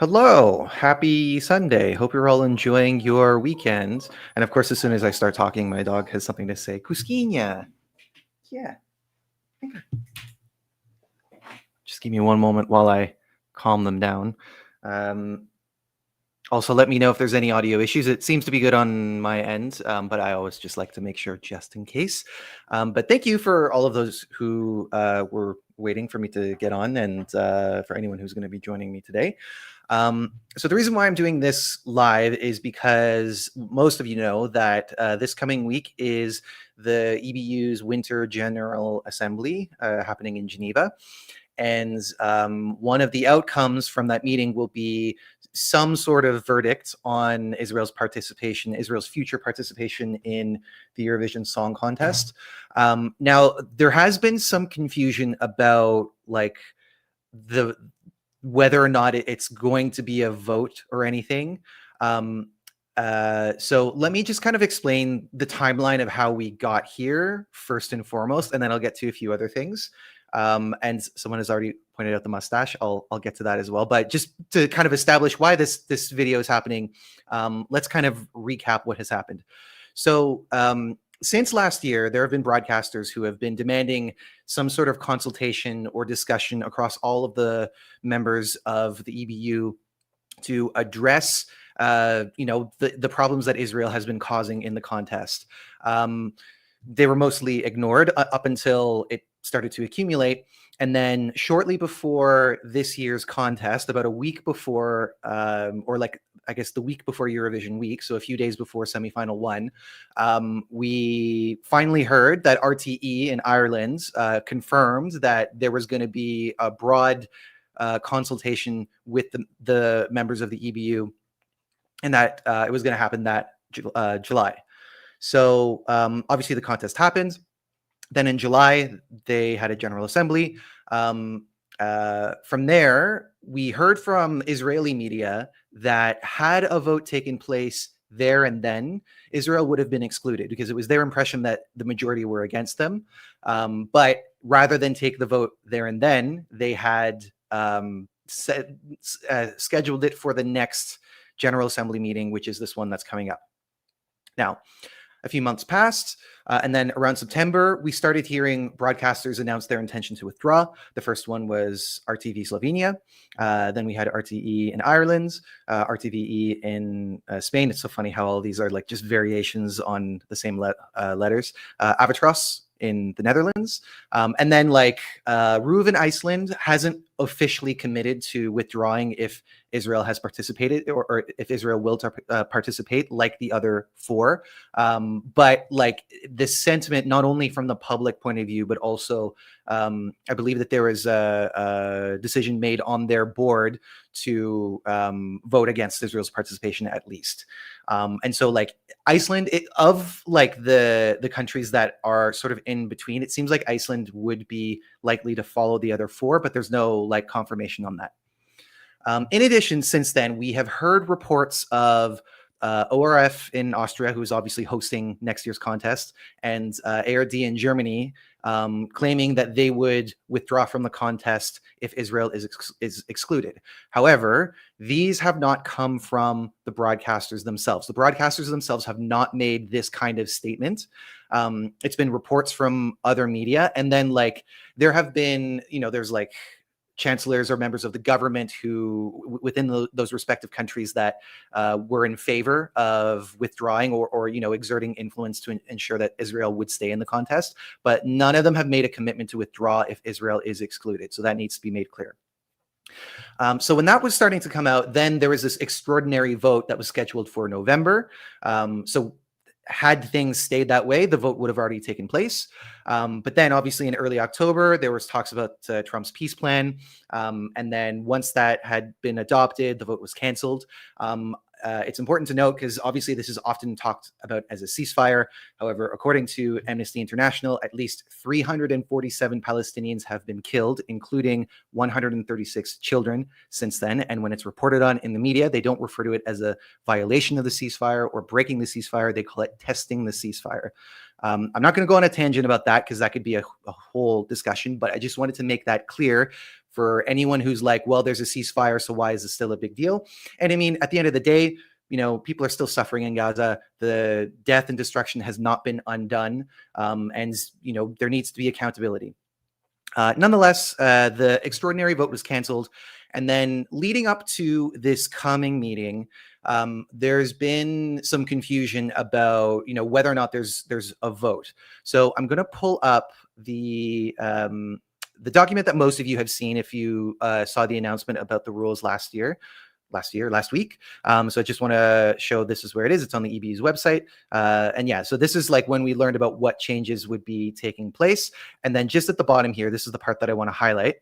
Hello, happy Sunday. Hope you're all enjoying your weekend. And of course, as soon as I start talking, my dog has something to say. Kuskinia. Yeah. Just give me one moment while I calm them down. Also, let me know if there's any audio issues. It seems to be good on my end, but I always just like to make sure just in case. But thank you for all of those who were waiting for me to get on, and for anyone who's going to be joining me today. So the reason why I'm doing this live is because most of you know that this coming week is the EBU's Winter General Assembly happening in Geneva. And one of the outcomes from that meeting will be some sort of verdict on Israel's future participation in the Eurovision Song Contest. Now, there has been some confusion about whether or not it's going to be a vote or anything. So let me just kind of explain the timeline of how we got here first and foremost, and then I'll get to a few other things. And someone has already pointed out the mustache. I'll get to that as well. But just to kind of establish why this video is happening, let's kind of recap what has happened. So since last year, there have been broadcasters who have been demanding some sort of consultation or discussion across all of the members of the EBU to address the problems that Israel has been causing in the contest. They were mostly ignored up until it started to accumulate. And then shortly before this year's contest, about a week before, I guess the week before Eurovision week, so a few days before semifinal one, we finally heard that RTE in Ireland confirmed that there was going to be a broad consultation with the members of the EBU, and that it was going to happen that July. So obviously the contest happened. Then in July, they had a General Assembly. From there, we heard from Israeli media that had a vote taken place there and then, Israel would have been excluded because it was their impression that the majority were against them. But rather than take the vote there and then, they had scheduled it for the next General Assembly meeting, which is this one that's coming up. Now, a few months passed, and then around September, we started hearing broadcasters announce their intention to withdraw. The first one was RTV Slovenia. Then we had RTE in Ireland, RTVE in Spain. It's so funny how all these are like just variations on the same letters. Avatros in the Netherlands. And then RUV in Iceland hasn't officially committed to withdrawing if Israel has participated or if Israel will participate like the other four. But the sentiment, not only from the public point of view, but also I believe that there was a decision made on their board to vote against Israel's participation at least. And so Iceland, of the countries that are sort of in between, it seems like Iceland would be likely to follow the other four, but there's no confirmation on that. In addition, since then, we have heard reports of ORF in Austria, who is obviously hosting next year's contest, and ARD in Germany, claiming that they would withdraw from the contest if Israel is excluded. However, these have not come from the broadcasters themselves. The broadcasters themselves have not made this kind of statement. It's been reports from other media, and then there have been, there's chancellors or members of the government who within those respective countries that were in favor of withdrawing or exerting influence to ensure that Israel would stay in the contest, but none of them have made a commitment to withdraw if Israel is excluded. So that needs to be made clear. So when that was starting to come out, then there was this extraordinary vote that was scheduled for November. So had things stayed that way, the vote would have already taken place. But then obviously in early October, there was talks about Trump's peace plan. And then once that had been adopted, the vote was canceled. It's important to note because obviously this is often talked about as a ceasefire. However, according to Amnesty International, at least 347 Palestinians have been killed, including 136 children since then. And when it's reported on in the media, they don't refer to it as a violation of the ceasefire or breaking the ceasefire. They call it testing the ceasefire. I'm not going to go on a tangent about that because that could be a whole discussion, but I just wanted to make that clear for anyone who's like, well, there's a ceasefire, so why is this still a big deal? And I mean, at the end of the day, people are still suffering in Gaza. The death and destruction has not been undone. And there needs to be accountability. Nonetheless, the extraordinary vote was canceled. And then leading up to this coming meeting, there's been some confusion about, whether or not there's a vote. So I'm going to pull up the document that most of you have seen if you saw the announcement about the rules last week. So I just want to show this is where it is. It's on the EBU's website. And yeah, so this is like when we learned about what changes would be taking place. And then just at the bottom here, this is the part that I want to highlight.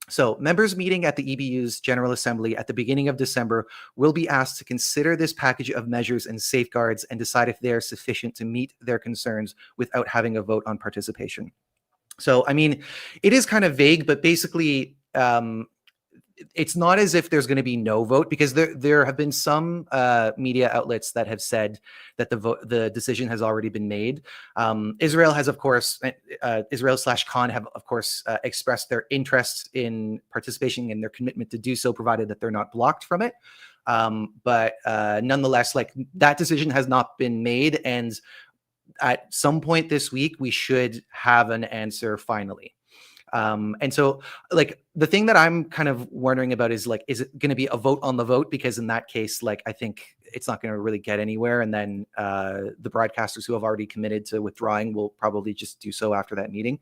So members meeting at the EBU's General Assembly at the beginning of December will be asked to consider this package of measures and safeguards and decide if they are sufficient to meet their concerns without having a vote on participation. So, I mean, it is kind of vague, but basically, it's not as if there's going to be no vote, because there have been some media outlets that have said that the decision has already been made. Israel has, of course, Israel/Con have, of course, expressed their interest in participation and their commitment to do so, provided that they're not blocked from it. But nonetheless, like, that decision has not been made, and at some point this week, we should have an answer finally. And so, like, the thing that I'm kind of wondering about is, like, is it going to be a vote on the vote? Because in that case, like, I think it's not going to really get anywhere. And then the broadcasters who have already committed to withdrawing will probably just do so after that meeting.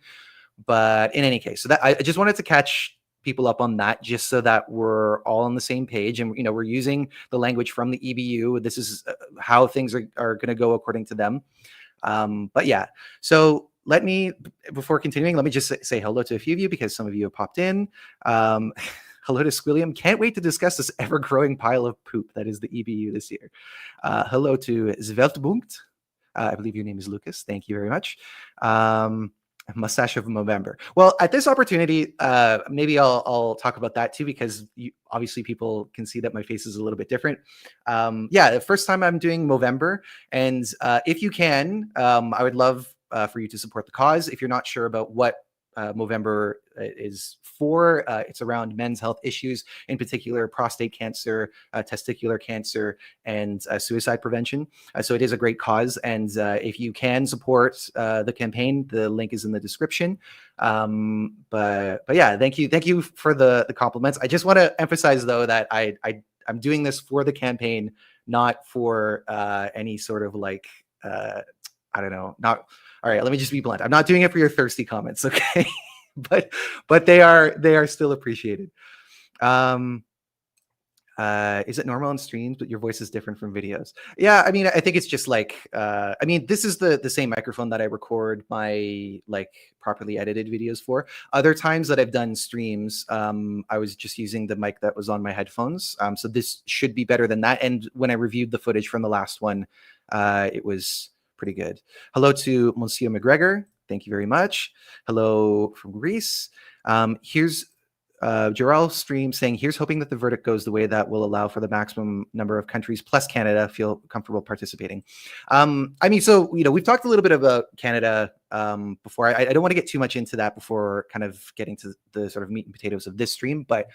But in any case, so that I just wanted to catch people up on that, just so that we're all on the same page. And, we're using the language from the EBU. This is how things are going to go according to them. But yeah, so before continuing, let me just say hello to a few of you, because some of you have popped in. Hello to Squilliam. Can't wait to discuss this ever-growing pile of poop that is the EBU this year. Hello to Zweldpunkt. I believe your name is Lucas. Thank you very much. Mustache of Movember. Well, at this opportunity, maybe I'll talk about that too, because obviously people can see that my face is a little bit different. Yeah, the first time I'm doing Movember, and if you can, I would love for you to support the cause. If you're not sure about what Movember is for, it's around men's health issues, in particular prostate cancer, testicular cancer, and suicide prevention. So it is a great cause, and if you can support the campaign, the link is in the description. But yeah, thank you for the compliments. I just want to emphasize, though, that I'm doing this for the campaign, not for any sort of, like, I don't know, not. All right, let me just be blunt. I'm not doing it for your thirsty comments, okay? but they are still appreciated. Is it normal on streams, but your voice is different from videos? Yeah, I mean, I think it's just like, I mean, this is the same microphone that I record my, like, properly edited videos for. Other times that I've done streams, I was just using the mic that was on my headphones. So this should be better than that. And when I reviewed the footage from the last one, it was pretty good. Hello to Monsieur McGregor. Thank you very much. Hello from Greece. Here's Jarrell stream saying, here's hoping that the verdict goes the way that will allow for the maximum number of countries plus Canada feel comfortable participating. I mean, so, we've talked a little bit about Canada before. I don't want to get too much into that before kind of getting to the sort of meat and potatoes of this stream. But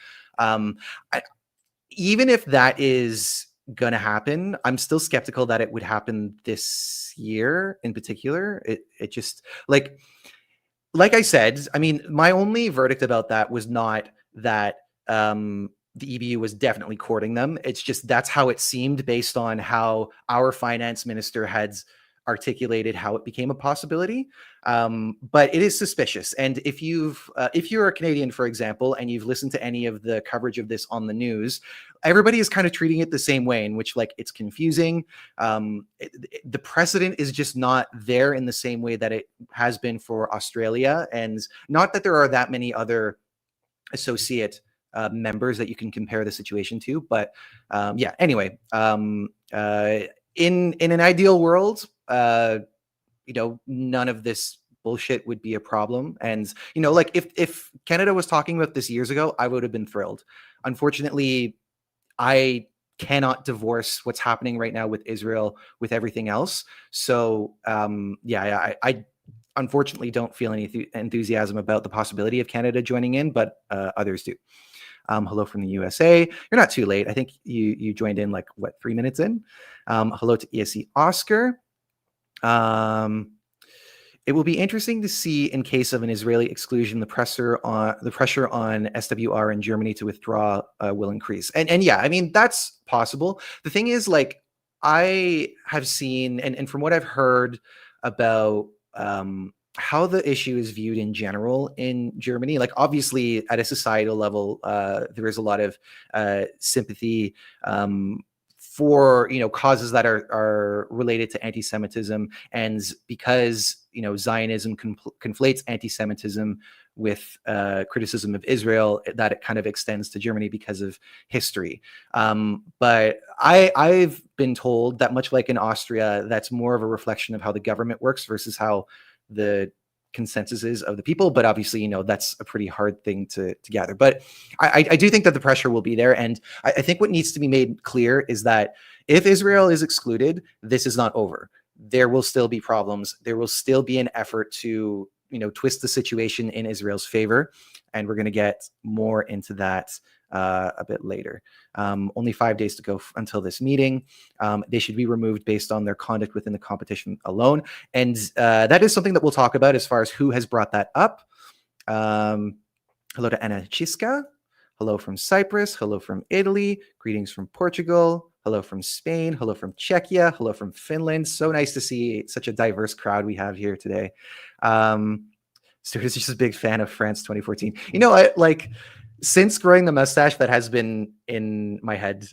even if that is going to happen, I'm still skeptical that it would happen this year in particular. It just, like I said, I mean, my only verdict about that was not that the EBU was definitely courting them. It's just, that's how it seemed based on how our finance minister had articulated how it became a possibility. But it is suspicious. And if you're a Canadian, for example, and you've listened to any of the coverage of this on the news, everybody is kind of treating it the same way, in which, like, it's confusing. The precedent is just not there in the same way that it has been for Australia. And not that there are that many other associate members that you can compare the situation to. But yeah, anyway, in an ideal world, none of this bullshit would be a problem. And, like, if Canada was talking about this years ago, I would have been thrilled. Unfortunately, I cannot divorce what's happening right now with Israel with everything else. So, yeah, unfortunately don't feel any enthusiasm about the possibility of Canada joining in, but others do. Hello from the USA. You're not too late. I think you joined in like, what, 3 minutes in? Hello to ESC Oscar. It will be interesting to see, in case of an Israeli exclusion, the pressure on SWR in Germany to withdraw will increase. And yeah, I mean, that's possible. The thing is, like, I have seen, and from what I've heard about how the issue is viewed in general in Germany, like obviously at a societal level, there is a lot of sympathy for, you know, causes that are related to anti-Semitism, and because, you know, Zionism conflates anti-Semitism with criticism of Israel, that it kind of extends to Germany because of history. But I've been told that, much like in Austria, that's more of a reflection of how the government works versus how the consensus is of the people. But obviously, you know, that's a pretty hard thing to gather. But I do think that the pressure will be there. And I think what needs to be made clear is that if Israel is excluded, this is not over. There will still be problems. There will still be an effort to, you know, twist the situation in Israel's favor. And we're going to get more into that a bit later. Only 5 days to go until this meeting. They should be removed based on their conduct within the competition alone. And that is something that we'll talk about as far as who has brought that up. Hello to Anna Chiska. Hello from Cyprus. Hello from Italy. Greetings from Portugal. Hello from Spain. Hello from Czechia. Hello from Finland. So nice to see such a diverse crowd we have here today. Stuart is just a big fan of France 2014. You know, like, since growing the mustache, that has been in my head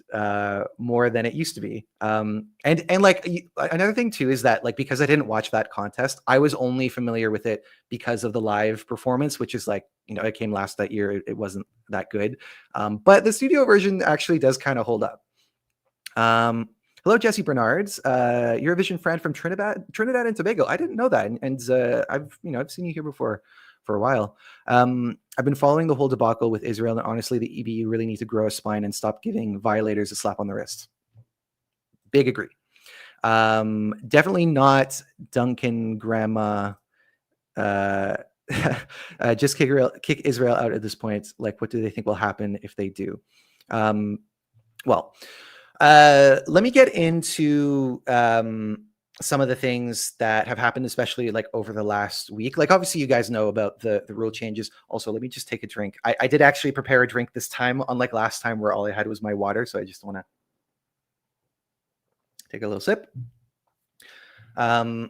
more than it used to be. And like, another thing too is that, like, because I didn't watch that contest, I was only familiar with it because of the live performance, which is like, you know, it came last that year. It wasn't that good. But the studio version actually does kind of hold up. Hello, Jesse Bernards, Eurovision friend from Trinidad and Tobago. I didn't know that, and I've seen you here before for a while. I've been following the whole debacle with Israel, and honestly, the EBU really need to grow a spine and stop giving violators a slap on the wrist. Big agree. Definitely not Duncan Grandma. Just kick Israel out at this point. Like, what do they think will happen if they do? Well. Let me get into some of the things that have happened, especially like over the last week. Like, obviously, you guys know about the rule changes. Also, let me just take a drink. I did actually prepare a drink this time, unlike last time where all I had was my water. So I just want to take a little sip. The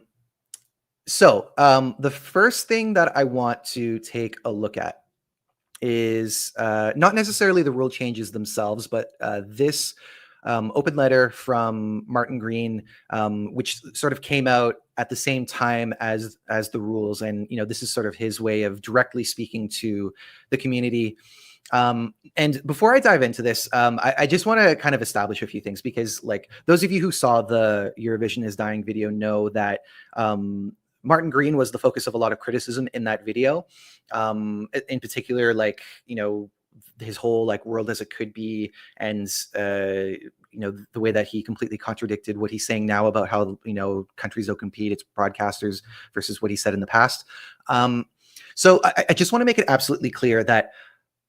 first thing that I want to take a look at is not necessarily the rule changes themselves, but this open letter from Martin Green, which sort of came out at the same time as the rules. And, you know, this is sort of his way of directly speaking to the community. And before I dive into this, I just want to kind of establish a few things, because, like, those of you who saw the Eurovision is Dying video know that Martin Green was the focus of a lot of criticism in that video. In particular, like, you know, his whole like world as it could be, and you know, the way that he completely contradicted what he's saying now about how, you know, countries don't compete, it's broadcasters, versus what he said in the past. So I just want to make it absolutely clear that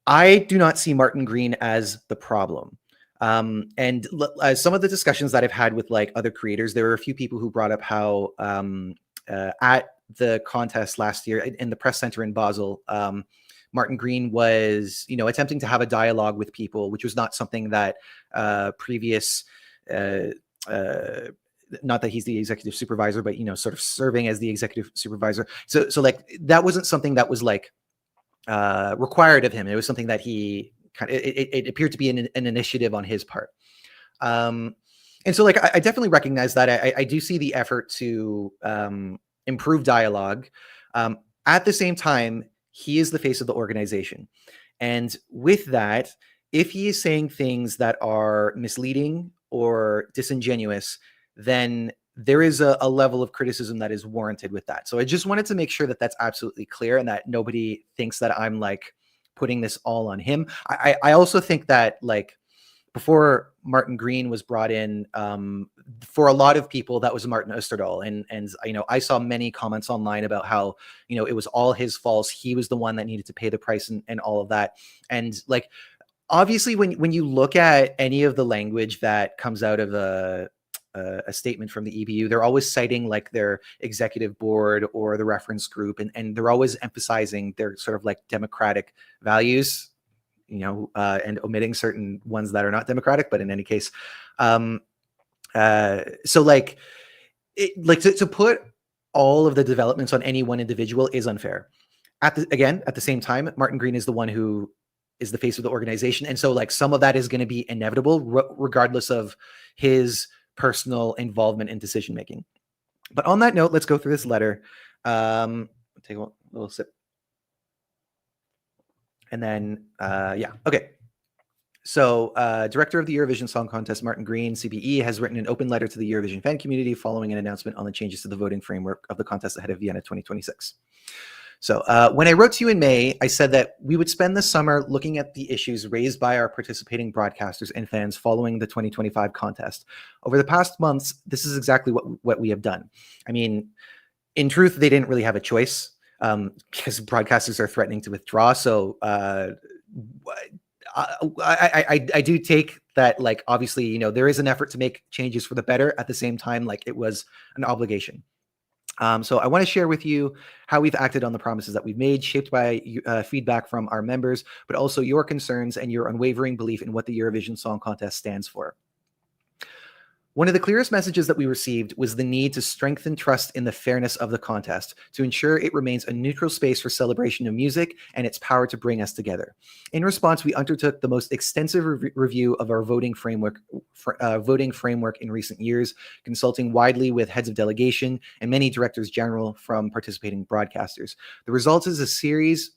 I do not see Martin Green as the problem. And some of the discussions that I've had with like other creators, there were a few people who brought up how at the contest last year in the press center in Basel, Martin Green was, you know, attempting to have a dialogue with people, which was not something that previous, not that he's the executive supervisor, but, you know, sort of serving as the executive supervisor. So like, that wasn't something that was like required of him. It was something that he kind of, it appeared to be an initiative on his part. And so like, I definitely recognize that. I do see the effort to improve dialogue. At the same time, he is the face of the organization. And with that, if he is saying things that are misleading or disingenuous, then there is a level of criticism that is warranted with that. So I just wanted to make sure that that's absolutely clear, and that nobody thinks that I'm like putting this all on him. I also think that, like, before Martin Green was brought in, for a lot of people, that was Martin Osterdahl. And I saw many comments online about how, it was all his fault. He was the one that needed to pay the price and all of that. And like, obviously, when you look at any of the language that comes out of a statement from the EBU, they're always citing like their executive board or the reference group, and they're always emphasizing their sort of like democratic values, and omitting certain ones that are not democratic. But in any case, so like, to put all of the developments on any one individual is unfair. At the same time, Martin Green is the one who is the face of the organization, and so like some of that is going to be inevitable, regardless of his personal involvement in decision making. But on that note, let's go through this letter. Take a little sip. And then, okay. So director of the Eurovision Song Contest, Martin Green, CBE, has written an open letter to the Eurovision fan community following an announcement on the changes to the voting framework of the contest ahead of Vienna 2026. So when I wrote to you in May, I said that we would spend the summer looking at the issues raised by our participating broadcasters and fans following the 2025 contest. Over the past months, this is exactly what we have done. I mean, in truth, they didn't really have a choice because broadcasters are threatening to withdraw. So I do take that, like, obviously, there is an effort to make changes for the better. At the same time, like, it was an obligation. So I want to share with you how we've acted on the promises that we've made, shaped by feedback from our members, but also your concerns and your unwavering belief in what the Eurovision Song Contest stands for. One of the clearest messages that we received was the need to strengthen trust in the fairness of the contest, to ensure it remains a neutral space for celebration of music and its power to bring us together. In response, we undertook the most extensive review of our voting framework in recent years, consulting widely with heads of delegation and many directors general from participating broadcasters. The result is a series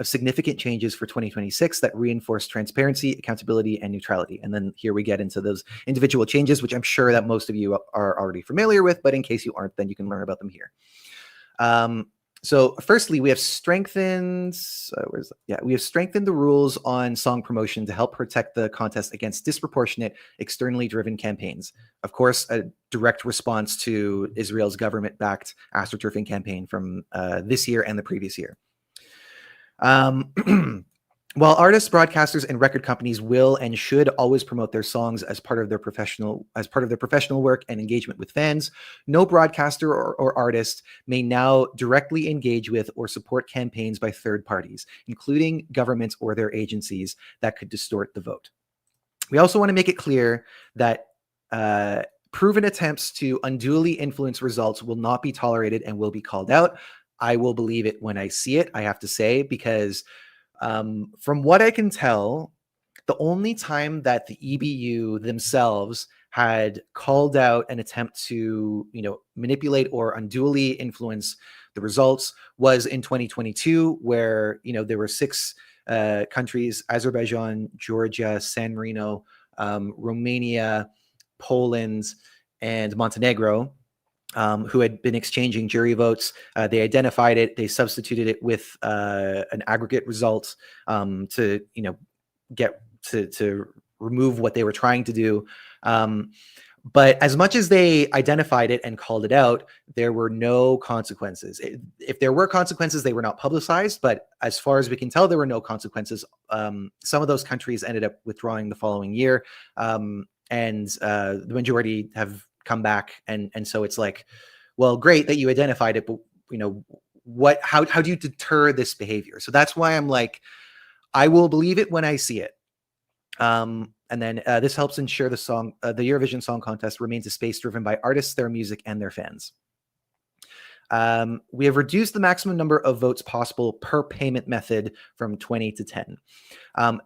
of significant changes for 2026 that reinforce transparency, accountability, and neutrality. And then here we get into those individual changes, which I'm sure that most of you are already familiar with, but in case you aren't, then you can learn about them here. So firstly, we have strengthened the rules on song promotion to help protect the contest against disproportionate, externally driven campaigns. Of course, a direct response to Israel's government-backed astroturfing campaign from this year and the previous year. While artists, broadcasters, and record companies will and should always promote their songs as part of their professional work and engagement with fans, no broadcaster or artist may now directly engage with or support campaigns by third parties, including governments or their agencies, that could distort the vote. We also want to make it clear that proven attempts to unduly influence results will not be tolerated and will be called out. I will believe it when I see it, I have to say, because from what I can tell, the only time that the EBU themselves had called out an attempt to, manipulate or unduly influence the results was in 2022, where, there were 6 countries: Azerbaijan, Georgia, San Marino, Romania, Poland, and Montenegro, who had been exchanging jury votes. They identified it. They substituted it with an aggregate result to, get to remove what they were trying to do. But as much as they identified it and called it out, there were no consequences. If there were consequences, they were not publicized. But as far as we can tell, there were no consequences. Some of those countries ended up withdrawing the following year, and the majority have come back, and so it's like, well, great that you identified it, but how do you deter this behavior? So that's why I'm like, I will believe it when I see it. And then this helps ensure the Eurovision Song Contest remains a space driven by artists, their music, and their fans. We have reduced the maximum number of votes possible per payment method from 20 to 10.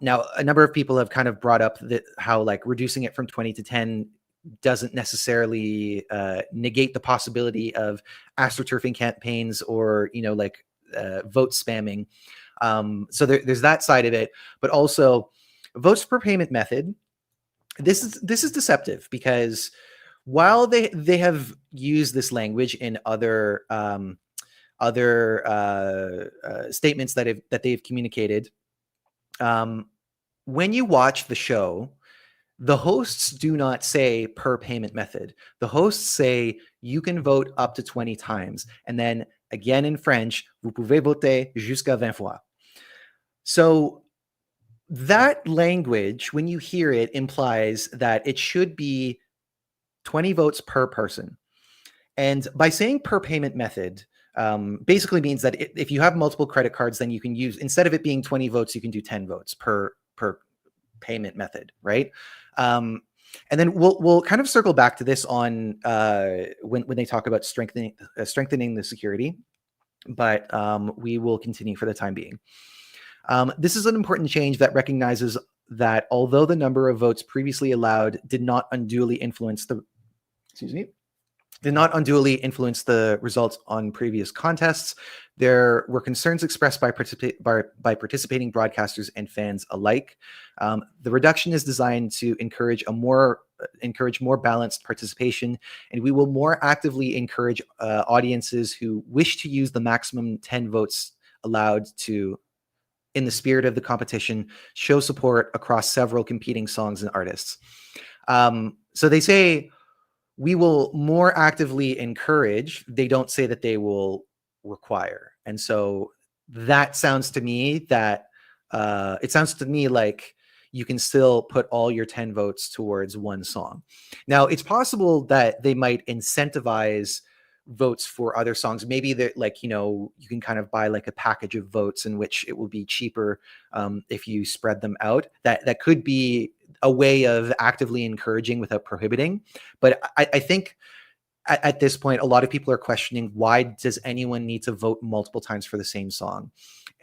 Now, a number of people have kind of brought up how like reducing it from 20 to 10 doesn't necessarily negate the possibility of astroturfing campaigns or, vote spamming. So there's that side of it, but also votes per payment method. This is deceptive, because while they have used this language in other statements that they've communicated, when you watch the show, the hosts do not say per payment method. The hosts say you can vote up to 20 times. And then again in French, vous pouvez voter jusqu'à 20 fois. So that language, when you hear it, implies that it should be 20 votes per person. And by saying per payment method, basically means that if you have multiple credit cards, then you can use, instead of it being 20 votes, you can do 10 votes per payment method, right? And then we'll kind of circle back to this on when they talk about strengthening the security, but we will continue for the time being. This is an important change that recognizes that although the number of votes previously allowed did not unduly influence the results on previous contests, there were concerns expressed by participating broadcasters and fans alike. The reduction is designed to encourage more balanced participation, and we will more actively encourage audiences who wish to use the maximum 10 votes allowed to, in the spirit of the competition, show support across several competing songs and artists. So they say we will more actively encourage. They don't say that they will require. And so that sounds to me that it sounds to me like you can still put all your 10 votes towards one song. Now, it's possible that they might incentivize votes for other songs. Maybe that, like, you know, you can kind of buy like a package of votes in which it will be cheaper if you spread them out. That could be a way of actively encouraging without prohibiting. But I think at this point, a lot of people are questioning, why does anyone need to vote multiple times for the same song?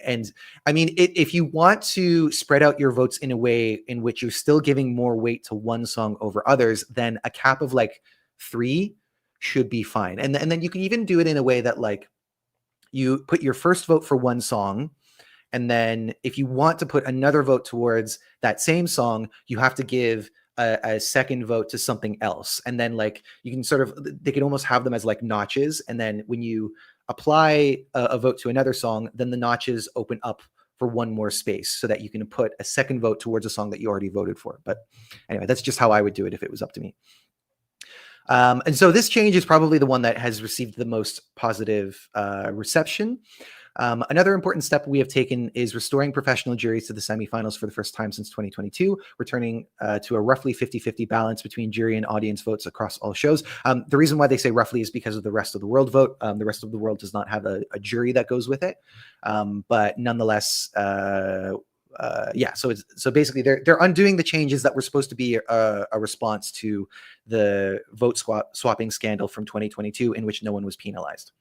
And I mean, if you want to spread out your votes in a way in which you're still giving more weight to one song over others, then a cap of like 3 should be fine. And then you can even do it in a way that, like, you put your first vote for one song, and then if you want to put another vote towards that same song, you have to give a second vote to something else. And then, like, you can sort of, they can almost have them as like notches. And then when you apply a vote to another song, then the notches open up for one more space so that you can put a second vote towards a song that you already voted for. But anyway, that's just how I would do it if it was up to me. And so this change is probably the one that has received the most positive reception. Another important step we have taken is restoring professional juries to the semifinals for the first time since 2022, returning to a roughly 50-50 balance between jury and audience votes across all shows. The reason why they say roughly is because of the rest of the world vote. The rest of the world does not have a jury that goes with it. But nonetheless, yeah, so basically they're undoing the changes that were supposed to be a response to the vote swapping scandal from 2022, in which no one was penalized.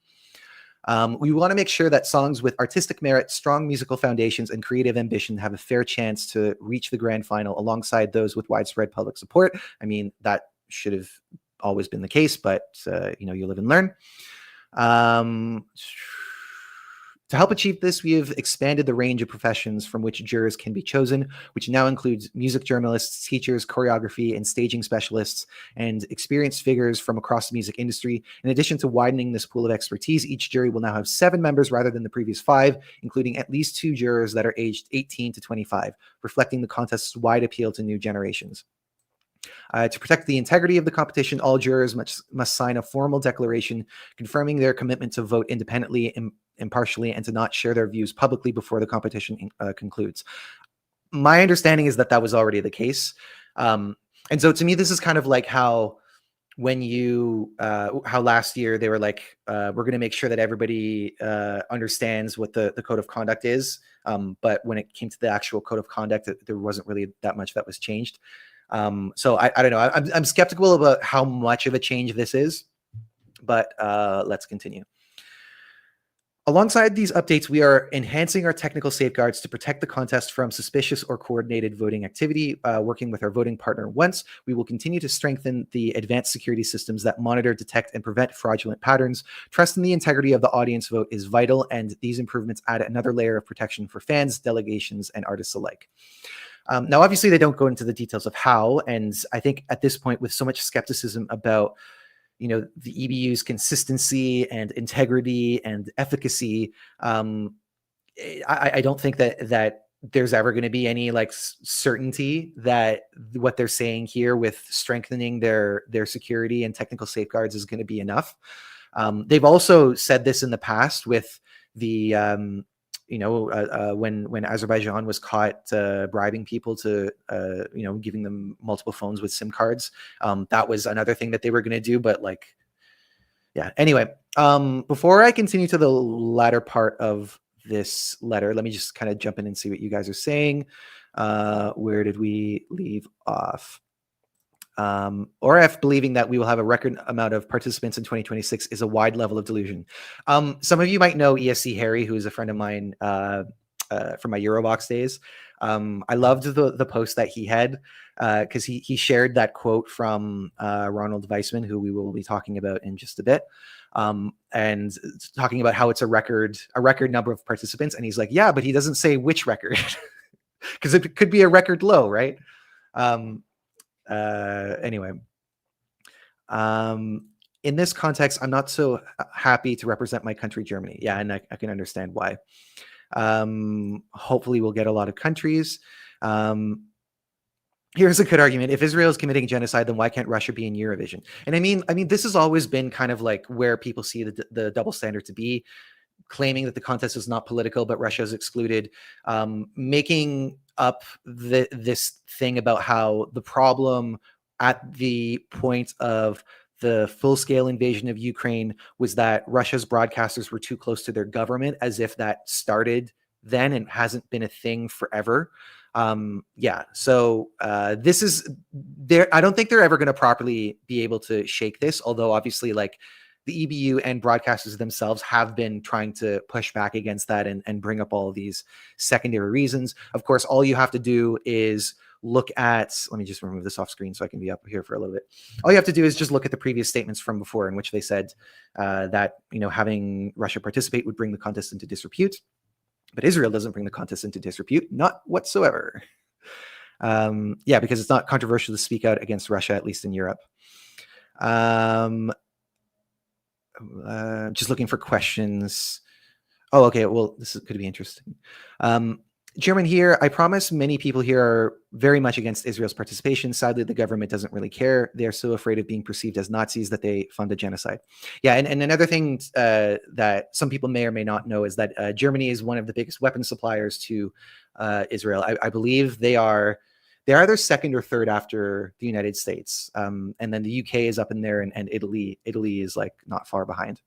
We want to make sure that songs with artistic merit, strong musical foundations, and creative ambition have a fair chance to reach the grand final alongside those with widespread public support. I mean, that should have always been the case, but you know, you live and learn. To help achieve this, we have expanded the range of professions from which jurors can be chosen, which now includes music journalists, teachers, choreography, and staging specialists, and experienced figures from across the music industry. In addition to widening this pool of expertise, each jury will now have 7 members rather than the previous 5, including at least 2 jurors that are aged 18 to 25, reflecting the contest's wide appeal to new generations. To protect the integrity of the competition, all jurors must sign a formal declaration confirming their commitment to vote independently, impartially, and to not share their views publicly before the competition concludes. My understanding is that that was already the case. And so to me, this is kind of like how when you, how last year they were like, we're going to make sure that everybody understands what the code of conduct is. But when it came to the actual code of conduct, there wasn't really that much that was changed. So I don't know. I'm skeptical about how much of a change this is, but let's continue. Alongside these updates, we are enhancing our technical safeguards to protect the contest from suspicious or coordinated voting activity. Working with our voting partner Once, we will continue to strengthen the advanced security systems that monitor, detect, and prevent fraudulent patterns. Trust in the integrity of the audience vote is vital, and these improvements add another layer of protection for fans, delegations, and artists alike. Now, obviously, they don't go into the details of how, and I think at this point, with so much skepticism about, you know, the EBU's consistency and integrity and efficacy, I don't think that there's ever going to be any like certainty that what they're saying here with strengthening their security and technical safeguards is going to be enough. They've also said this in the past with the when Azerbaijan was caught bribing people to giving them multiple phones with SIM cards. That was another thing that they were going to do, but like, yeah. Anyway, before I continue to the latter part of this letter, let me just kind of jump in and see what you guys are saying. Where did we leave off? ORF believing that we will have a record amount of participants in 2026 is a wide level of delusion. Some of you might know ESC Harry, who is a friend of mine from my Eurobox days. I loved the post that he had because he shared that quote from Ronald Weissman, who we will be talking about in just a bit, and talking about how it's a record number of participants. And he's like, yeah, but he doesn't say which record because it could be a record low, right? Anyway, in this context, I'm not so happy to represent my country, Germany. Yeah, and I can understand why. Hopefully we'll get a lot of countries. Here's a good argument. If Israel is committing genocide, then why can't Russia be in Eurovision? And I mean, this has always been kind of like where people see the double standard to be, claiming that the contest is not political, but Russia is excluded, making up this thing about how the problem at the point of the full-scale invasion of Ukraine was that Russia's broadcasters were too close to their government, as if that started then and hasn't been a thing forever. Yeah, so this is there. I don't think they're ever going to properly be able to shake this, although obviously like the EBU and broadcasters themselves have been trying to push back against that and bring up all of these secondary reasons. Of course, all you have to do is look at, let me just remove this off screen so I can be up here for a little bit. All you have to do is just look at the previous statements from before in which they said that, having Russia participate would bring the contest into disrepute, but Israel doesn't bring the contest into disrepute, not whatsoever. Yeah, because it's not controversial to speak out against Russia, at least in Europe. Just looking for questions. Oh, okay. Well, this could be interesting. German here. I promise many people here are very much against Israel's participation. Sadly, the government doesn't really care. They are so afraid of being perceived as Nazis that they fund a genocide. Yeah, and another thing that some people may or may not know is that Germany is one of the biggest weapons suppliers to Israel. I believe they're either second or third after the United States. And then the UK is up in there, and Italy is like not far behind.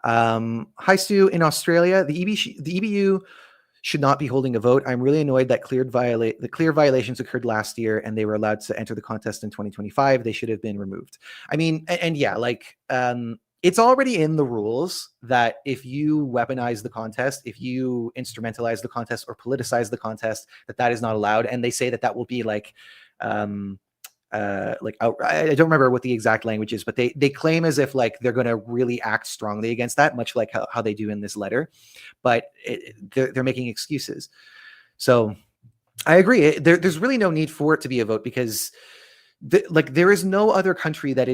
Hi, Stu. In Australia, the EBU should not be holding a vote. I'm really annoyed that the clear violations occurred last year and they were allowed to enter the contest in 2025. They should have been removed. I mean, and yeah, like, it's already in the rules that if you weaponize the contest, if you instrumentalize the contest or politicize the contest, that is not allowed. And they say that will be like I don't remember what the exact language is, but they claim as if like they're going to really act strongly against that, much like how they do in this letter, but they're making excuses. So I agree. There's really no need for it to be a vote because there is no other country that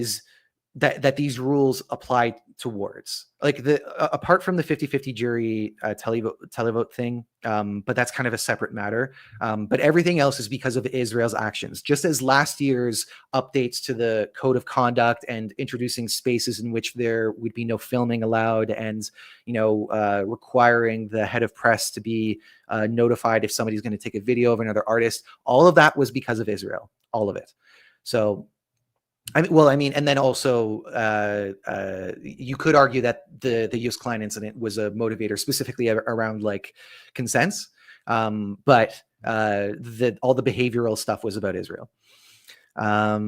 that these rules apply towards, like apart from the 50-50 jury televote thing, but that's kind of a separate matter. But everything else is because of Israel's actions. Just as last year's updates to the code of conduct and introducing spaces in which there would be no filming allowed, and requiring the head of press to be notified if somebody's going to take a video of another artist, all of that was because of Israel, all of it. So and then also you could argue that the Joost Klein incident was a motivator specifically around like consents, but all the behavioral stuff was about Israel. I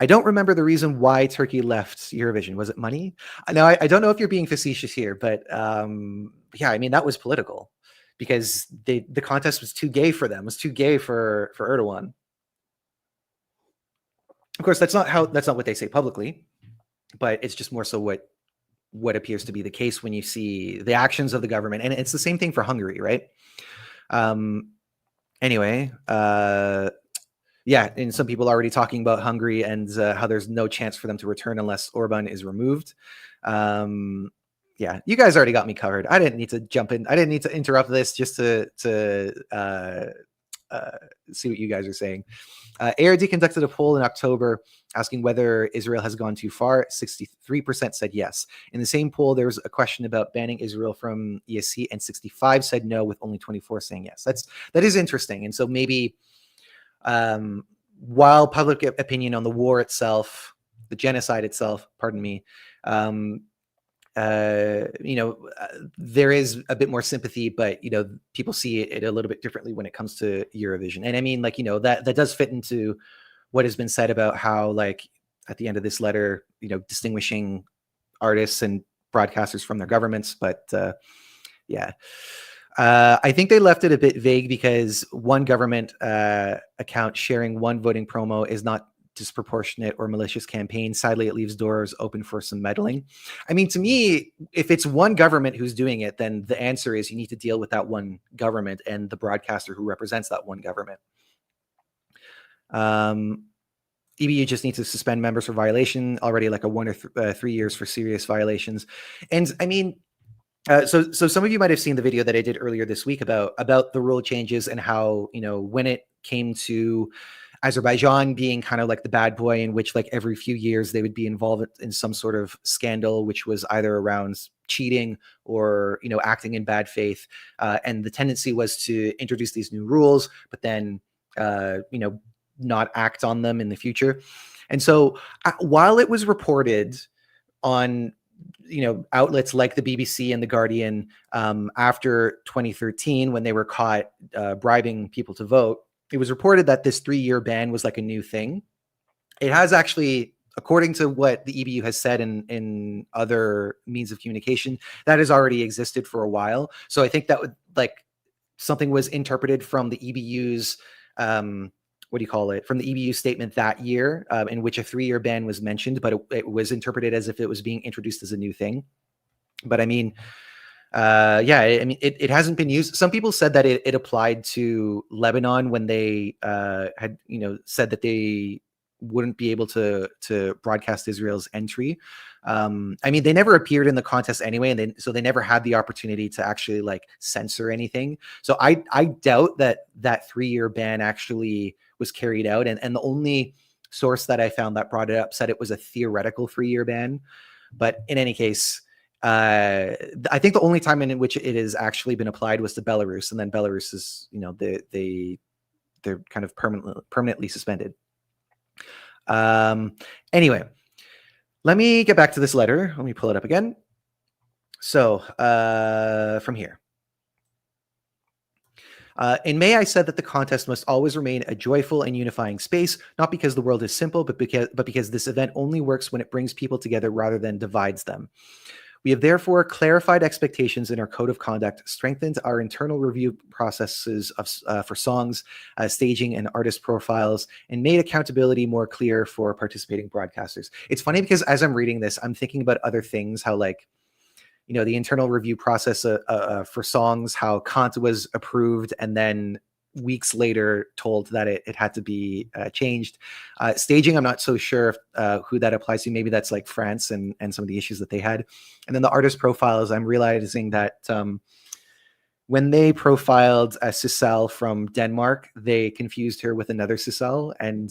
don't remember the reason why Turkey left Eurovision. Was it money? Now, I don't know if you're being facetious here, but yeah, I mean, that was political because the contest was too gay for them, was too gay for Erdogan. Of course, that's not what they say publicly, but it's just more so what appears to be the case when you see the actions of the government. And it's the same thing for Hungary, right? Anyway, yeah, and some people are already talking about Hungary and how there's no chance for them to return unless Orban is removed. yeah, you guys already got me covered. I didn't need to jump in. I didn't need to interrupt this just to see what you guys are saying. ARD conducted a poll in October asking whether Israel has gone too far. 63% said yes. In the same poll, there was a question about banning Israel from ESC, and 65 said no, with only 24 saying yes. That is interesting. And so maybe while public opinion on the war itself, the genocide itself, pardon me, there is a bit more sympathy, but people see it a little bit differently when it comes to Eurovision. And I mean, like, that does fit into what has been said about how, like, at the end of this letter, distinguishing artists and broadcasters from their governments. But yeah, I think they left it a bit vague because one government account sharing one voting promo is not disproportionate or malicious campaign. Sadly, it leaves doors open for some meddling. I mean, to me, if it's one government who's doing it, then the answer is you need to deal with that one government and the broadcaster who represents that one government. EBU just needs to suspend members for violation, already like a 1 or 3 years for serious violations. And I mean, so some of you might have seen the video that I did earlier this week about the rule changes and how, when it came to Azerbaijan being kind of like the bad boy, in which like every few years they would be involved in some sort of scandal, which was either around cheating or, acting in bad faith. And the tendency was to introduce these new rules, but then, not act on them in the future. And so while it was reported on, outlets like the BBC and the Guardian after 2013, when they were caught bribing people to vote, it was reported that this 3-year ban was like a new thing. It has actually, according to what the EBU has said in other means of communication, that has already existed for a while. So I think that would, like, something was interpreted from the EBU's, from the EBU statement that year, in which a 3-year ban was mentioned, but it was interpreted as if it was being introduced as a new thing. But I mean, it hasn't been used. Some people said that it applied to Lebanon when they had, said that they wouldn't be able to broadcast Israel's entry. I mean, they never appeared in the contest anyway, and so they never had the opportunity to actually like censor anything. So I doubt that 3-year ban actually was carried out. And the only source that I found that brought it up said it was a theoretical 3-year ban. But in any case, I think the only time in which it has actually been applied was to Belarus, and then Belarus is, they're kind of permanently suspended. Anyway, let me get back to this letter. Let me pull it up again. So from here. In May, I said that the contest must always remain a joyful and unifying space, not because the world is simple, but because this event only works when it brings people together rather than divides them. We have therefore clarified expectations in our code of conduct, strengthened our internal review processes for songs, staging, and artist profiles, and made accountability more clear for participating broadcasters. It's funny because as I'm reading this, I'm thinking about other things, how like, the internal review process for songs, how cont'd was approved and then weeks later told that it had to be changed. Staging, I'm not so sure who that applies to. Maybe that's like France and some of the issues that they had. And then the artist profiles, I'm realizing that when they profiled Sissel from Denmark, they confused her with another Sissel, and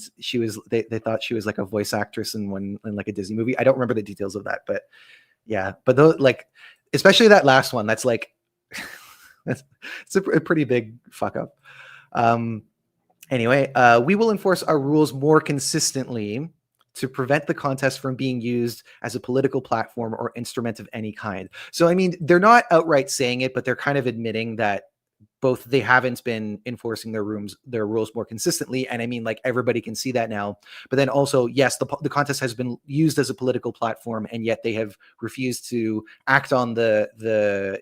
they thought she was like a voice actress in like a Disney movie. I don't remember the details of that, but yeah. But those, like, especially that last one, that's like it's a pretty big fuck up. Anyway, we will enforce our rules more consistently to prevent the contest from being used as a political platform or instrument of any kind. So, I mean, they're not outright saying it, but they're kind of admitting that both they haven't been enforcing their rules more consistently. And I mean, like, everybody can see that now. But then also, yes, the contest has been used as a political platform, and yet they have refused to act on the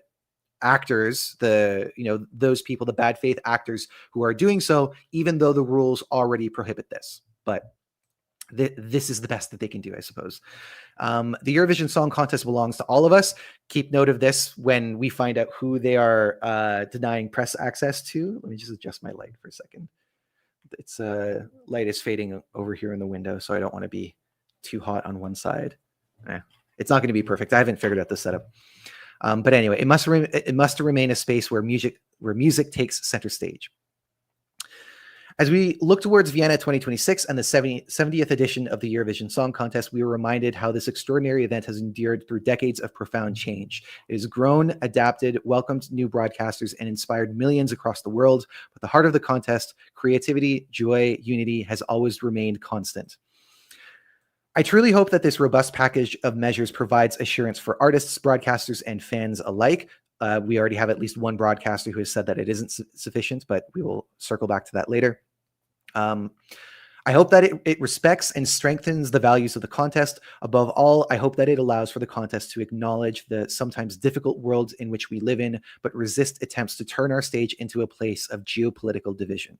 actors, those people, the bad faith actors who are doing so, even though the rules already prohibit this. But this is the best that they can do, I suppose. The Eurovision Song Contest belongs to all of us. Keep note of this when we find out who they are denying press access to. Let me just adjust my light for a second. It's light is fading over here in the window, so I don't want to be too hot on one side. It's not going to be perfect. I haven't figured out the setup. But anyway, it must remain a space where music takes center stage. As we look towards Vienna 2026 and the 70th edition of the Eurovision Song Contest, we were reminded how this extraordinary event has endured through decades of profound change. It has grown, adapted, welcomed new broadcasters, and inspired millions across the world. But the heart of the contest, creativity, joy, unity, has always remained constant. I truly hope that this robust package of measures provides assurance for artists, broadcasters, and fans alike. We already have at least one broadcaster who has said that it isn't sufficient, but we will circle back to that later. I hope that it respects and strengthens the values of the contest. Above all, I hope that it allows for the contest to acknowledge the sometimes difficult world in which we live in, but resist attempts to turn our stage into a place of geopolitical division.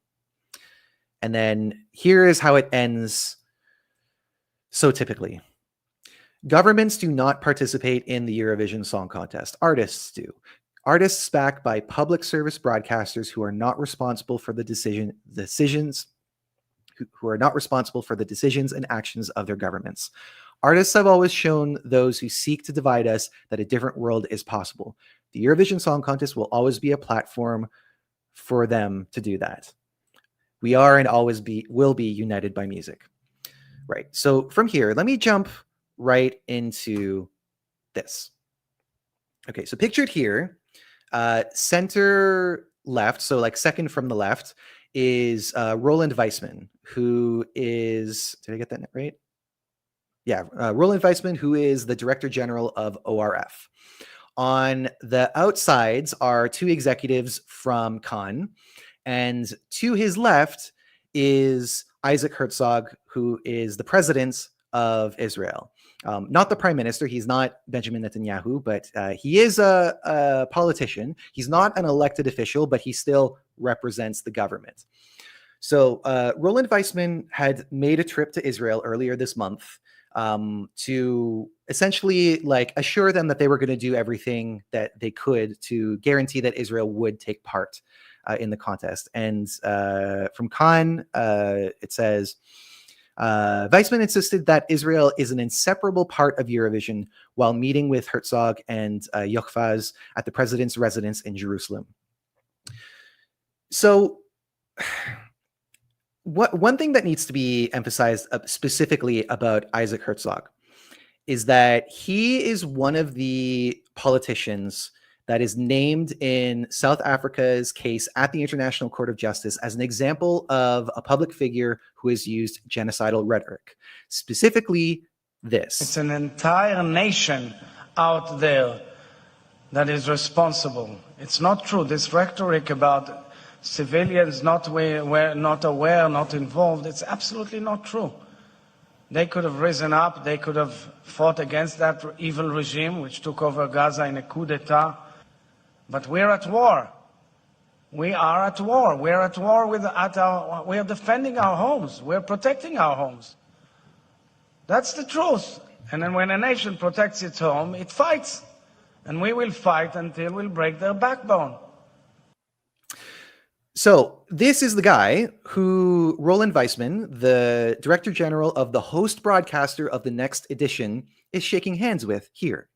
And then here is how it ends so typically. Governments do not participate in the Eurovision Song Contest. Artists do. Artists backed by public service broadcasters who are not responsible for the decisions and actions of their governments. Artists have always shown those who seek to divide us that a different world is possible. The Eurovision Song Contest will always be a platform for them to do that. We are and always will be united by music. Right. So from here, let me jump right into this. Okay, so pictured here, center left, so like second from the left, is Roland Weissman, who is, did I get that right? Yeah, Roland Weissman, who is the Director General of ORF. On the outsides are two executives from Cannes, and to his left is Isaac Herzog, who is the president of Israel. Not the prime minister. He's not Benjamin Netanyahu, but he is a politician. He's not an elected official, but he still represents the government. So Roland Weissman had made a trip to Israel earlier this month to essentially like assure them that they were going to do everything that they could to guarantee that Israel would take part in the contest. And from Cannes, it says, Weissman insisted that Israel is an inseparable part of Eurovision while meeting with Herzog and Yochvaz at the president's residence in Jerusalem. So one thing that needs to be emphasized specifically about Isaac Herzog is that he is one of the politicians that is named in South Africa's case at the International Court of Justice as an example of a public figure who has used genocidal rhetoric. Specifically, this. It's an entire nation out there that is responsible. It's not true. This rhetoric about civilians not aware, not involved, it's absolutely not true. They could have risen up. They could have fought against that evil regime which took over Gaza in a coup d'etat. But we're at war. We are at war. We're at war we are defending our homes. We're protecting our homes. That's the truth. And then when a nation protects its home, it fights. And we will fight until we'll break their backbone. So this is the guy who Roland Weissman, the Director General of the host broadcaster of the next edition, is shaking hands with here.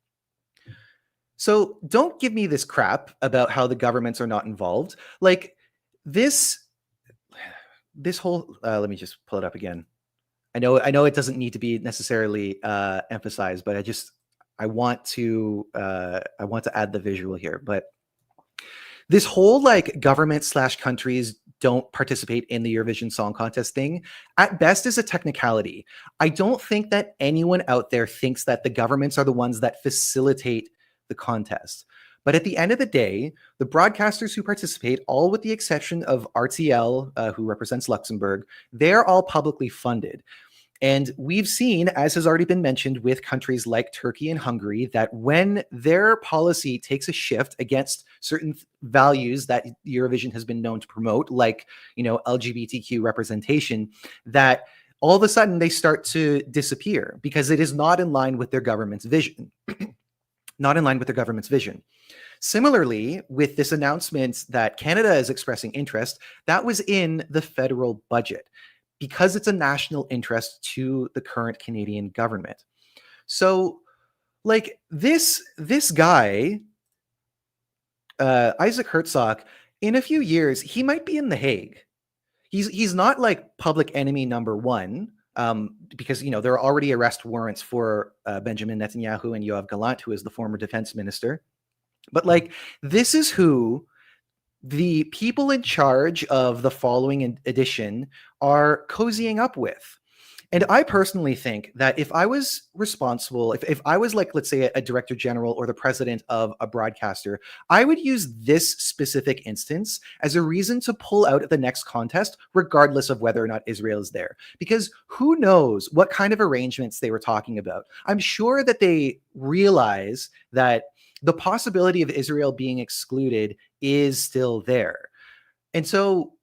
So don't give me this crap about how the governments are not involved. Like this whole, let me just pull it up again. I know it doesn't need to be necessarily emphasized, but I want to add the visual here. But this whole like government/countries don't participate in the Eurovision Song Contest thing, at best is a technicality. I don't think that anyone out there thinks that the governments are the ones that facilitate the contest. But at the end of the day, the broadcasters who participate, all with the exception of RTL, who represents Luxembourg, they're all publicly funded. And we've seen, as has already been mentioned with countries like Turkey and Hungary, that when their policy takes a shift against certain values that Eurovision has been known to promote, like, LGBTQ representation, that all of a sudden they start to disappear because it is not in line with their government's vision. Not in line with their government's vision. Similarly, with this announcement that Canada is expressing interest, that was in the federal budget because it's a national interest to the current Canadian government. So like this guy, Isaac Herzog, in a few years, he might be in The Hague. He's not like public enemy number one, because there are already arrest warrants for Benjamin Netanyahu and Yoav Gallant, who is the former defense minister. But like, this is who the people in charge of the following edition are cozying up with. And I personally think that if I was responsible, if I was like, let's say, a director general or the president of a broadcaster, I would use this specific instance as a reason to pull out at the next contest, regardless of whether or not Israel is there. Because who knows what kind of arrangements they were talking about. I'm sure that they realize that the possibility of Israel being excluded is still there. And so,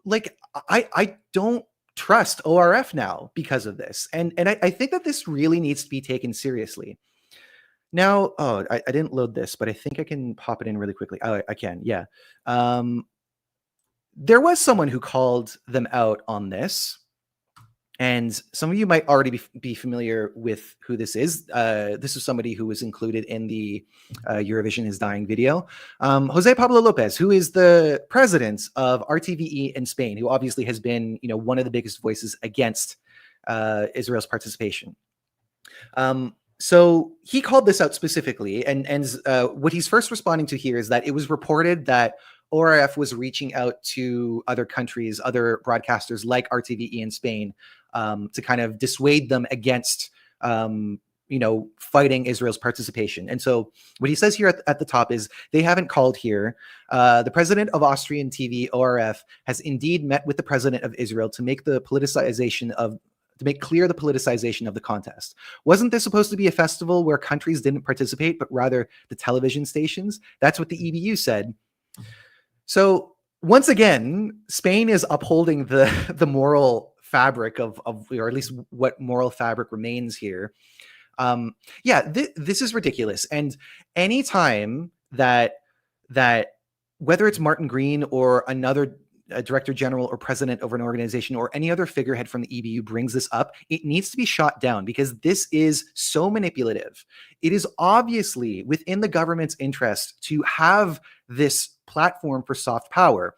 like, I don't trust ORF now because of this. And I think that this really needs to be taken seriously. Now, I didn't load this, but I think I can pop it in really quickly. Oh, I can, yeah. There was someone who called them out on this. And some of you might already be familiar with who this is. This is somebody who was included in the Eurovision is Dying video. Jose Pablo Lopez, who is the president of RTVE in Spain, who obviously has been, one of the biggest voices against Israel's participation. So he called this out specifically, and what he's first responding to here is that it was reported that ORF was reaching out to other countries, other broadcasters like RTVE in Spain, to kind of dissuade them against, fighting Israel's participation. And so what he says here at the top is, they haven't called here. The president of Austrian TV, ORF, has indeed met with the president of Israel to make clear the politicization of the contest. Wasn't this supposed to be a festival where countries didn't participate, but rather the television stations? That's what the EBU said. So once again, Spain is upholding the moral fabric of or at least what moral fabric remains here. This is ridiculous. And anytime that whether it's Martin Green or another director general or president of an organization or any other figurehead from the EBU brings this up, it needs to be shot down, because this is so manipulative. It is obviously within the government's interest to have this platform for soft power.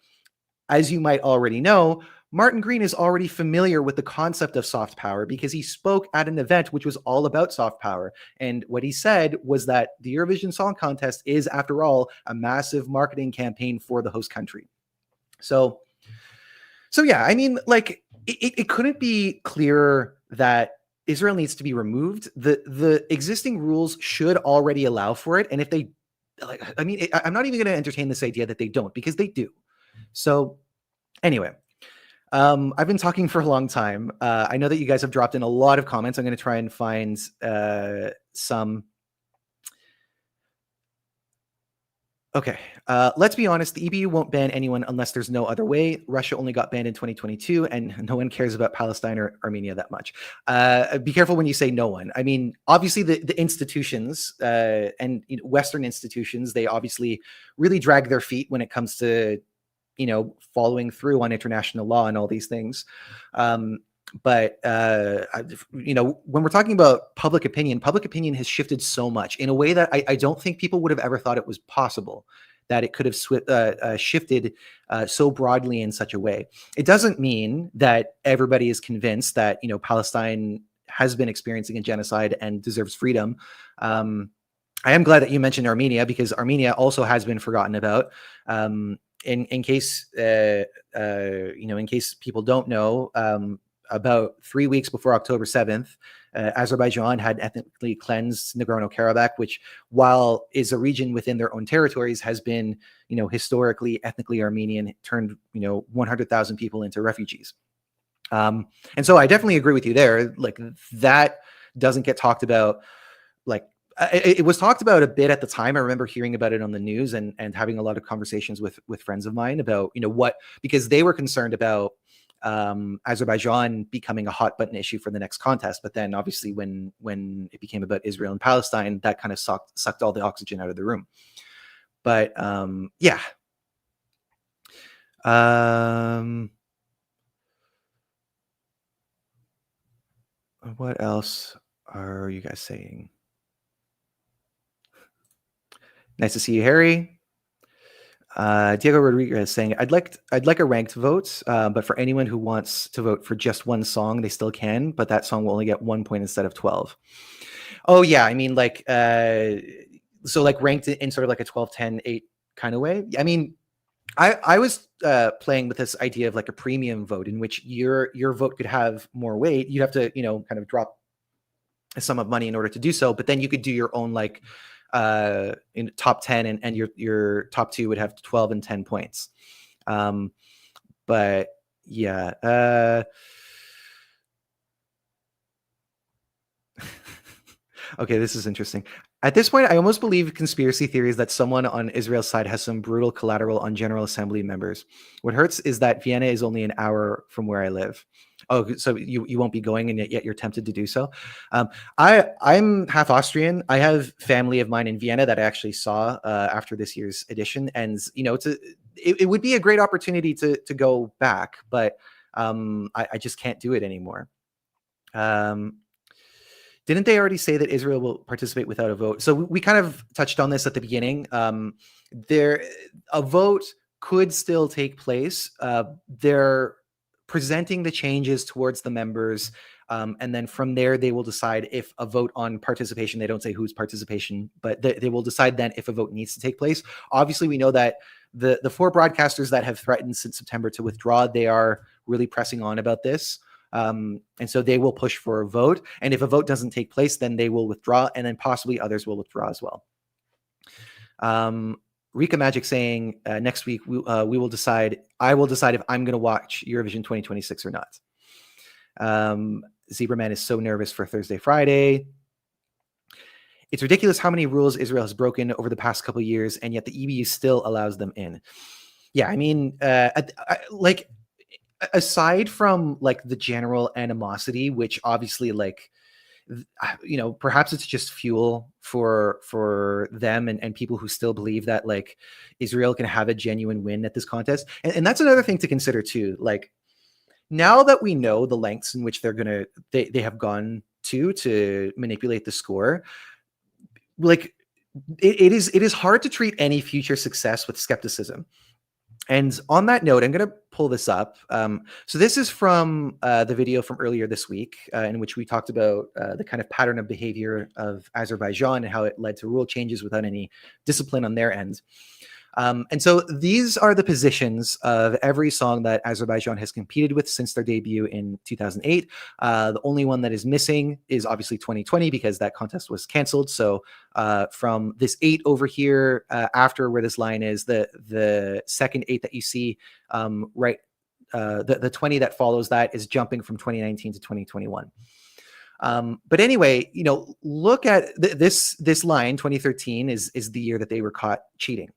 As you might already know, Martin Green is already familiar with the concept of soft power because he spoke at an event which was all about soft power. And what he said was that the Eurovision Song Contest is, after all, a massive marketing campaign for the host country. So yeah, I mean, like, it couldn't be clearer that Israel needs to be removed. The existing rules should already allow for it. And if they, I'm not even going to entertain this idea that they don't, because they do. So anyway, I've been talking for a long time. I know that you guys have dropped in a lot of comments. I'm going to try and find some. Okay, let's be honest. The EBU won't ban anyone unless there's no other way. Russia only got banned in 2022, and no one cares about Palestine or Armenia that much. Be careful when you say no one. I mean, obviously the institutions and Western institutions, they obviously really drag their feet when it comes to following through on international law and all these things. But when we're talking about public opinion has shifted so much in a way that I don't think people would have ever thought it was possible, that it could have shifted so broadly in such a way. It doesn't mean that everybody is convinced that, Palestine has been experiencing a genocide and deserves freedom. I am glad that you mentioned Armenia, because Armenia also has been forgotten about. In case people don't know, about 3 weeks before October 7th, Azerbaijan had ethnically cleansed Nagorno-Karabakh, which, while is a region within their own territories, has been, historically ethnically Armenian, turned, 100,000 people into refugees. And so I definitely agree with you there. Like, that doesn't get talked about. Like, it was talked about a bit at the time. I remember hearing about it on the news and having a lot of conversations with friends of mine about, because they were concerned about Azerbaijan becoming a hot button issue for the next contest. But then obviously when it became about Israel and Palestine, that kind of sucked all the oxygen out of the room. But yeah. What else are you guys saying? Nice to see you, Harry. Diego Rodriguez saying, I'd like a ranked vote, but for anyone who wants to vote for just one song, they still can, but that song will only get 1 point instead of 12. Oh yeah, I mean, like, so like ranked in sort of like a 12, 10, 8 kind of way. I mean, I was playing with this idea of like a premium vote in which your vote could have more weight. You'd have to, kind of drop a sum of money in order to do so, but then you could do your own like in top 10 and your top 2 would have 12 and 10 points. But yeah. Okay, this is interesting. At this point, I almost believe conspiracy theories that someone on Israel's side has some brutal collateral on General Assembly members. What hurts is that Vienna is only an hour from where I live. Oh, so you won't be going, and yet you're tempted to do so. I'm half Austrian. I have family of mine in Vienna that I actually saw after this year's edition, and it would be a great opportunity to go back, but I just can't do it anymore. Didn't they already say that Israel will participate without a vote? So we kind of touched on this at the beginning. A vote could still take place. They're presenting the changes towards the members, and then from there they will decide if a vote on participation. They don't say whose participation, but they will decide then if a vote needs to take place. Obviously, we know that the 4 broadcasters that have threatened since September to withdraw, they are really pressing on about this. And so they will push for a vote, and if a vote doesn't take place, then they will withdraw, and then possibly others will withdraw as well. Rika Magic saying next week we will decide. I will decide if I'm going to watch Eurovision 2026 or not. Zebraman is so nervous for Thursday, Friday. It's ridiculous how many rules Israel has broken over the past couple of years, and yet the EBU still allows them in. Yeah, I mean, aside from like the general animosity, which obviously like, perhaps it's just fuel for them and people who still believe that like Israel can have a genuine win at this contest. And that's another thing to consider too. Like, now that we know the lengths in which they have gone to manipulate the score, like it is hard to treat any future success with skepticism. And on that note, I'm going to pull this up. So this is from the video from earlier this week, in which we talked about the kind of pattern of behavior of Azerbaijan and how it led to rule changes without any discipline on their end. And so these are the positions of every song that Azerbaijan has competed with since their debut in 2008. The only one that is missing is obviously 2020 because that contest was canceled. So from this 8 over here, after where this line is, the second 8 that you see, right, the 20 that follows that is jumping from 2019 to 2021. But anyway, look at this line. 2013 is the year that they were caught cheating.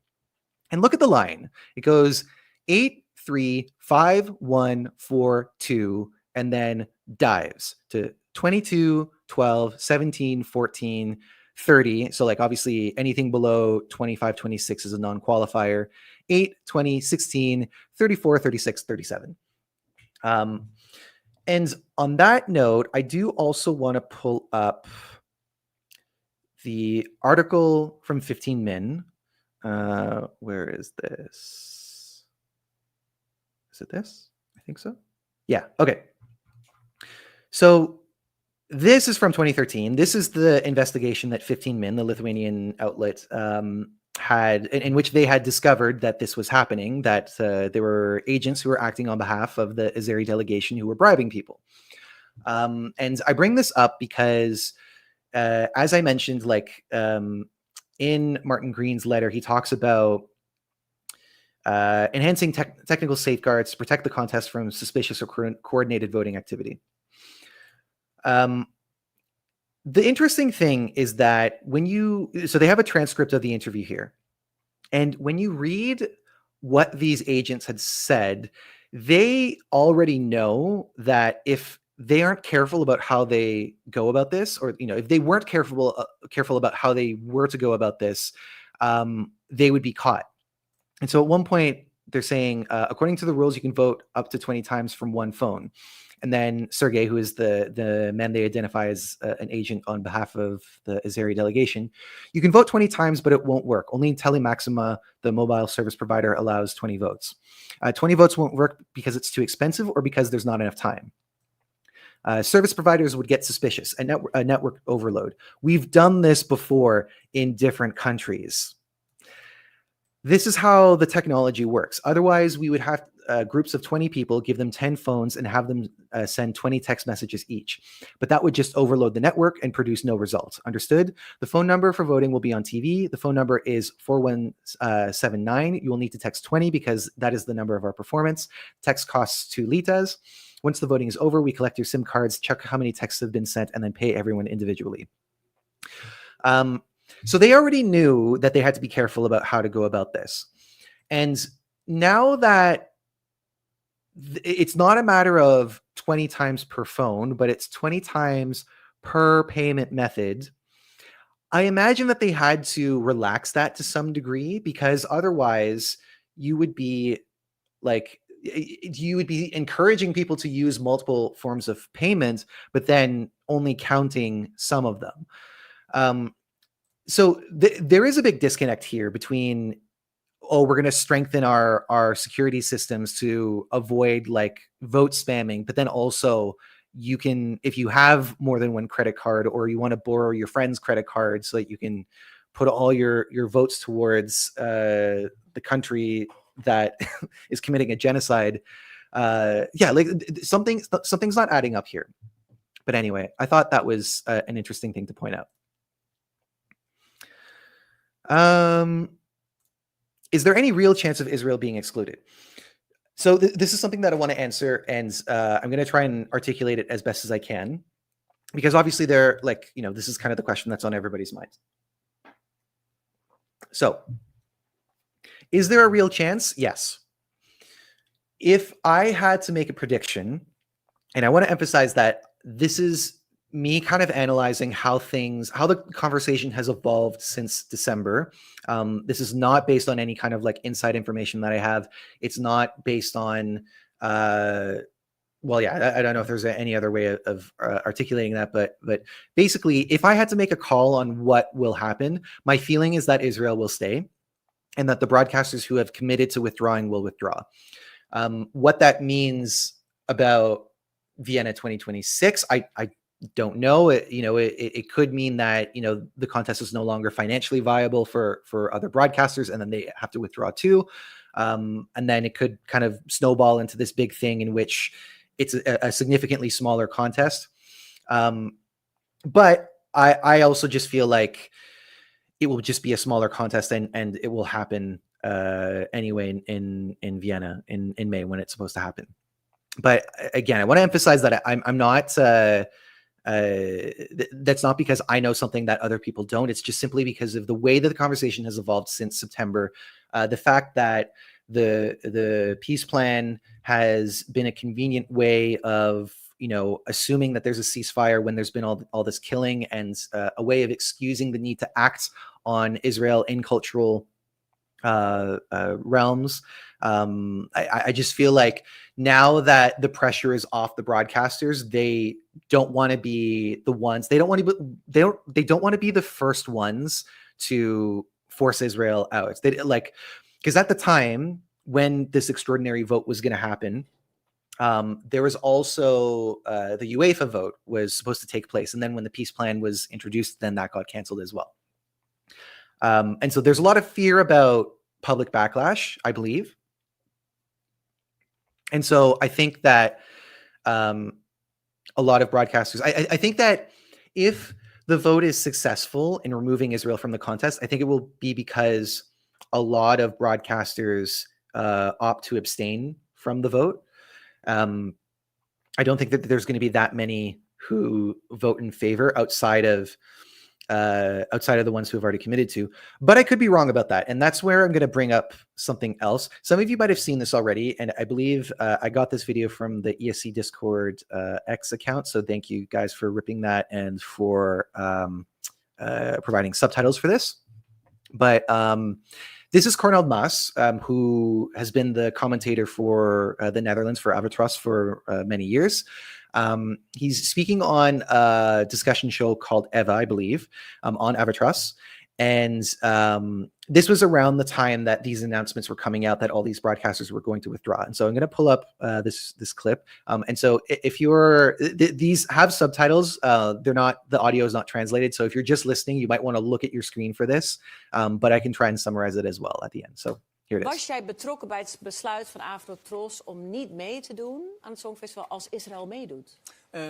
And look at the line. It goes 8, 3, 5, 1, 4, 2, and then dives to 22, 12, 17, 14, 30. So like obviously anything below 25, 26 is a non-qualifier. 8, 20, 16, 34, 36, 37. And on that note, I do also want to pull up the article from 15 Min. Where is this? Is it this? I think so. Yeah. Okay. So this is from 2013. This is the investigation that 15 Min, the Lithuanian outlet, had, in which they had discovered that this was happening, that there were agents who were acting on behalf of the Azeri delegation who were bribing people. And I bring this up because, as I mentioned, like, in Martin Green's letter, he talks about enhancing technical safeguards to protect the contest from suspicious or coordinated voting activity. The interesting thing is that so they have a transcript of the interview here. And when you read what these agents had said, they already know that if they aren't careful about how they go about this, or if they weren't careful about how they were to go about this, they would be caught. And so at one point, they're saying, according to the rules, you can vote up to 20 times from one phone. And then Sergey, who is the man they identify as an agent on behalf of the Azeri delegation, you can vote 20 times, but it won't work. Only Telemaxima, the mobile service provider, allows 20 votes. 20 votes won't work because it's too expensive or because there's not enough time. Service providers would get suspicious, a network overload. We've done this before in different countries. This is how the technology works. Otherwise, we would have groups of 20 people, give them 10 phones and have them send 20 text messages each. But that would just overload the network and produce no results. Understood? The phone number for voting will be on TV. The phone number is 4179. You will need to text 20 because that is the number of our performance. Text costs 2 litas. Once the voting is over, we collect your SIM cards, check how many texts have been sent, and then pay everyone individually. So they already knew that they had to be careful about how to go about this. And now that it's not a matter of 20 times per phone, but it's 20 times per payment method, I imagine that they had to relax that to some degree, because otherwise you would be encouraging people to use multiple forms of payment, but then only counting some of them. So there is a big disconnect here between, oh, we're going to strengthen our security systems to avoid like vote spamming, but then also you can, if you have more than one credit card, or you want to borrow your friend's credit card so that you can put all your votes towards the country that is committing a genocide. Like something's not adding up here. But anyway, I thought that was an interesting thing to point out. Is there any real chance of Israel being excluded? So this is something that I want to answer, and I'm going to try and articulate it as best as I can, because obviously this is kind of the question that's on everybody's mind. So is there a real chance? Yes. If I had to make a prediction, and I want to emphasize that this is me kind of analyzing how the conversation has evolved since December. This is not based on any kind of like inside information that I have. It's not based on, I don't know if there's any other way of articulating that, but basically, if I had to make a call on what will happen, my feeling is that Israel will stay, and that the broadcasters who have committed to withdrawing will withdraw. What that means about Vienna 2026, I don't know. It could mean that the contest is no longer financially viable for other broadcasters, and then they have to withdraw too. And then it could kind of snowball into this big thing in which it's a significantly smaller contest. But I also just feel like it will just be a smaller contest, and it will happen anyway in Vienna in May, when it's supposed to happen. But again, I want to emphasize that I'm not. That's not because I know something that other people don't. It's just simply because of the way that the conversation has evolved since September. The fact that the peace plan has been a convenient way of assuming that there's a ceasefire when there's been all this killing, and a way of excusing the need to act on Israel in cultural realms. I just feel like now that the pressure is off the broadcasters, they don't want to be the ones. They don't want to be the first ones to force Israel out. Because at the time when this extraordinary vote was going to happen, there was also the UEFA vote was supposed to take place, and then when the peace plan was introduced, then that got canceled as well. And so there's a lot of fear about public backlash, I believe. And so I think that a lot of broadcasters, I think that if the vote is successful in removing Israel from the contest, I think it will be because a lot of broadcasters opt to abstain from the vote. I don't think that there's going to be that many who vote in favor outside of the ones who have already committed to, but I could be wrong about that. And that's where I'm going to bring up something else. Some of you might have seen this already, and I believe I got this video from the ESC Discord X account. So thank you guys for ripping that and for providing subtitles for this. But This is Cornald Maas, who has been the commentator for the Netherlands for Avatros for many years. He's speaking on a discussion show called Eva, I believe, on Avatros. And this was around the time that these announcements were coming out that all these broadcasters were going to withdraw. And so I'm going to pull up this clip. And so if you're, these have subtitles, they're not, the audio is not translated. So if you're just listening, you might want to look at your screen for this, but I can try and summarize it as well at the end. So here it is. Was jij betrokken bij het besluit van Avatros om niet mee te doen aan het Songfestival als Israël meedoet?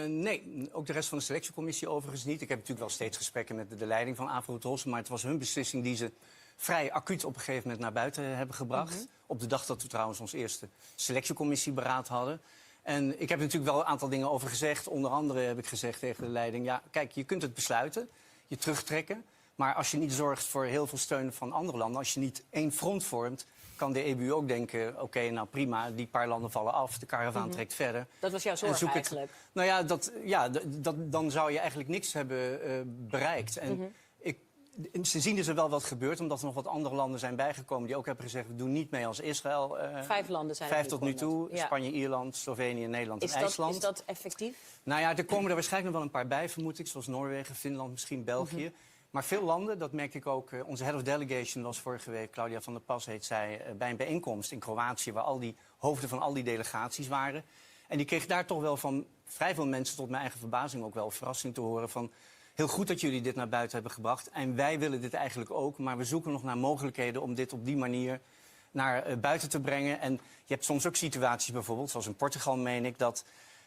Nee, ook de rest van de selectiecommissie overigens niet. Ik heb natuurlijk wel steeds gesprekken met de leiding van Avatros, maar het was hun beslissing die ze vrij acuut op een gegeven moment naar buiten hebben gebracht. Op de dag dat we trouwens ons eerste selectiecommissiebraad hadden. En ik heb er natuurlijk wel een aantal dingen over gezegd. Onder andere heb ik gezegd tegen de leiding, ja, kijk, je kunt het besluiten, je terugtrekken. Maar als je niet zorgt voor heel veel steun van andere landen, als je niet één front vormt, kan de EBU ook denken, oké, nou prima, die paar landen vallen af, de karavaan trekt verder. Dat was jouw zorg eigenlijk? Nou ja, dan zou je eigenlijk niks hebben bereikt. En sindsdien is er wel wat gebeurd, omdat er nog wat andere landen zijn bijgekomen die ook hebben gezegd, we doen niet mee als Israël. 5 landen zijn 5 tot nu toe, ja. Spanje, Ierland, Slovenië, Nederland en IJsland. Is dat effectief? Nou ja, er komen er waarschijnlijk nog wel een paar bij, vermoed ik, zoals Noorwegen, Finland, misschien België. Maar veel landen, dat merk ik ook. Onze head of delegation was vorige week, Claudia van der Pas heet zij, bij een bijeenkomst in Kroatië, waar al die hoofden van al die delegaties waren. En die kreeg daar toch wel van vrij veel mensen, tot mijn eigen verbazing ook wel, verrassing te horen van, heel goed dat jullie dit naar buiten hebben gebracht. En wij willen dit eigenlijk ook, maar we zoeken nog naar mogelijkheden om dit op die manier naar buiten te brengen. En je hebt soms ook situaties bijvoorbeeld, zoals in Portugal meen ik, dat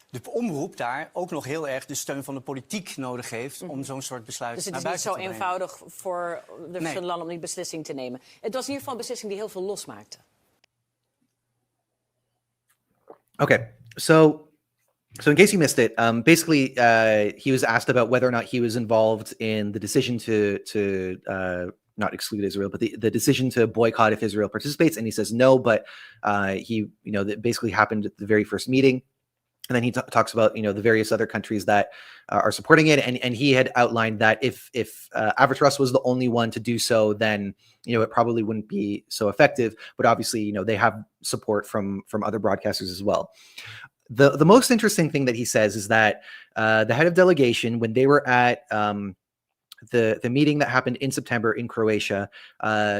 de omroep daar ook nog heel erg de steun van de politiek nodig heeft om zo'n soort besluit naar buiten te brengen. Dus het is niet zo eenvoudig voor de verschillende landen om die beslissing te nemen. Het was in ieder geval een beslissing die heel veel losmaakte. Okay, so in case you missed it, basically he was asked about whether or not he was involved in the decision to not exclude Israel, but the decision to boycott if Israel participates, and he says no, but that basically happened at the very first meeting. And then he talks about, the various other countries that are supporting it. And he had outlined that if Avatros was the only one to do so, then, it probably wouldn't be so effective. But obviously, they have support from other broadcasters as well. The most interesting thing that he says is that the head of delegation, when they were at the meeting that happened in September in Croatia,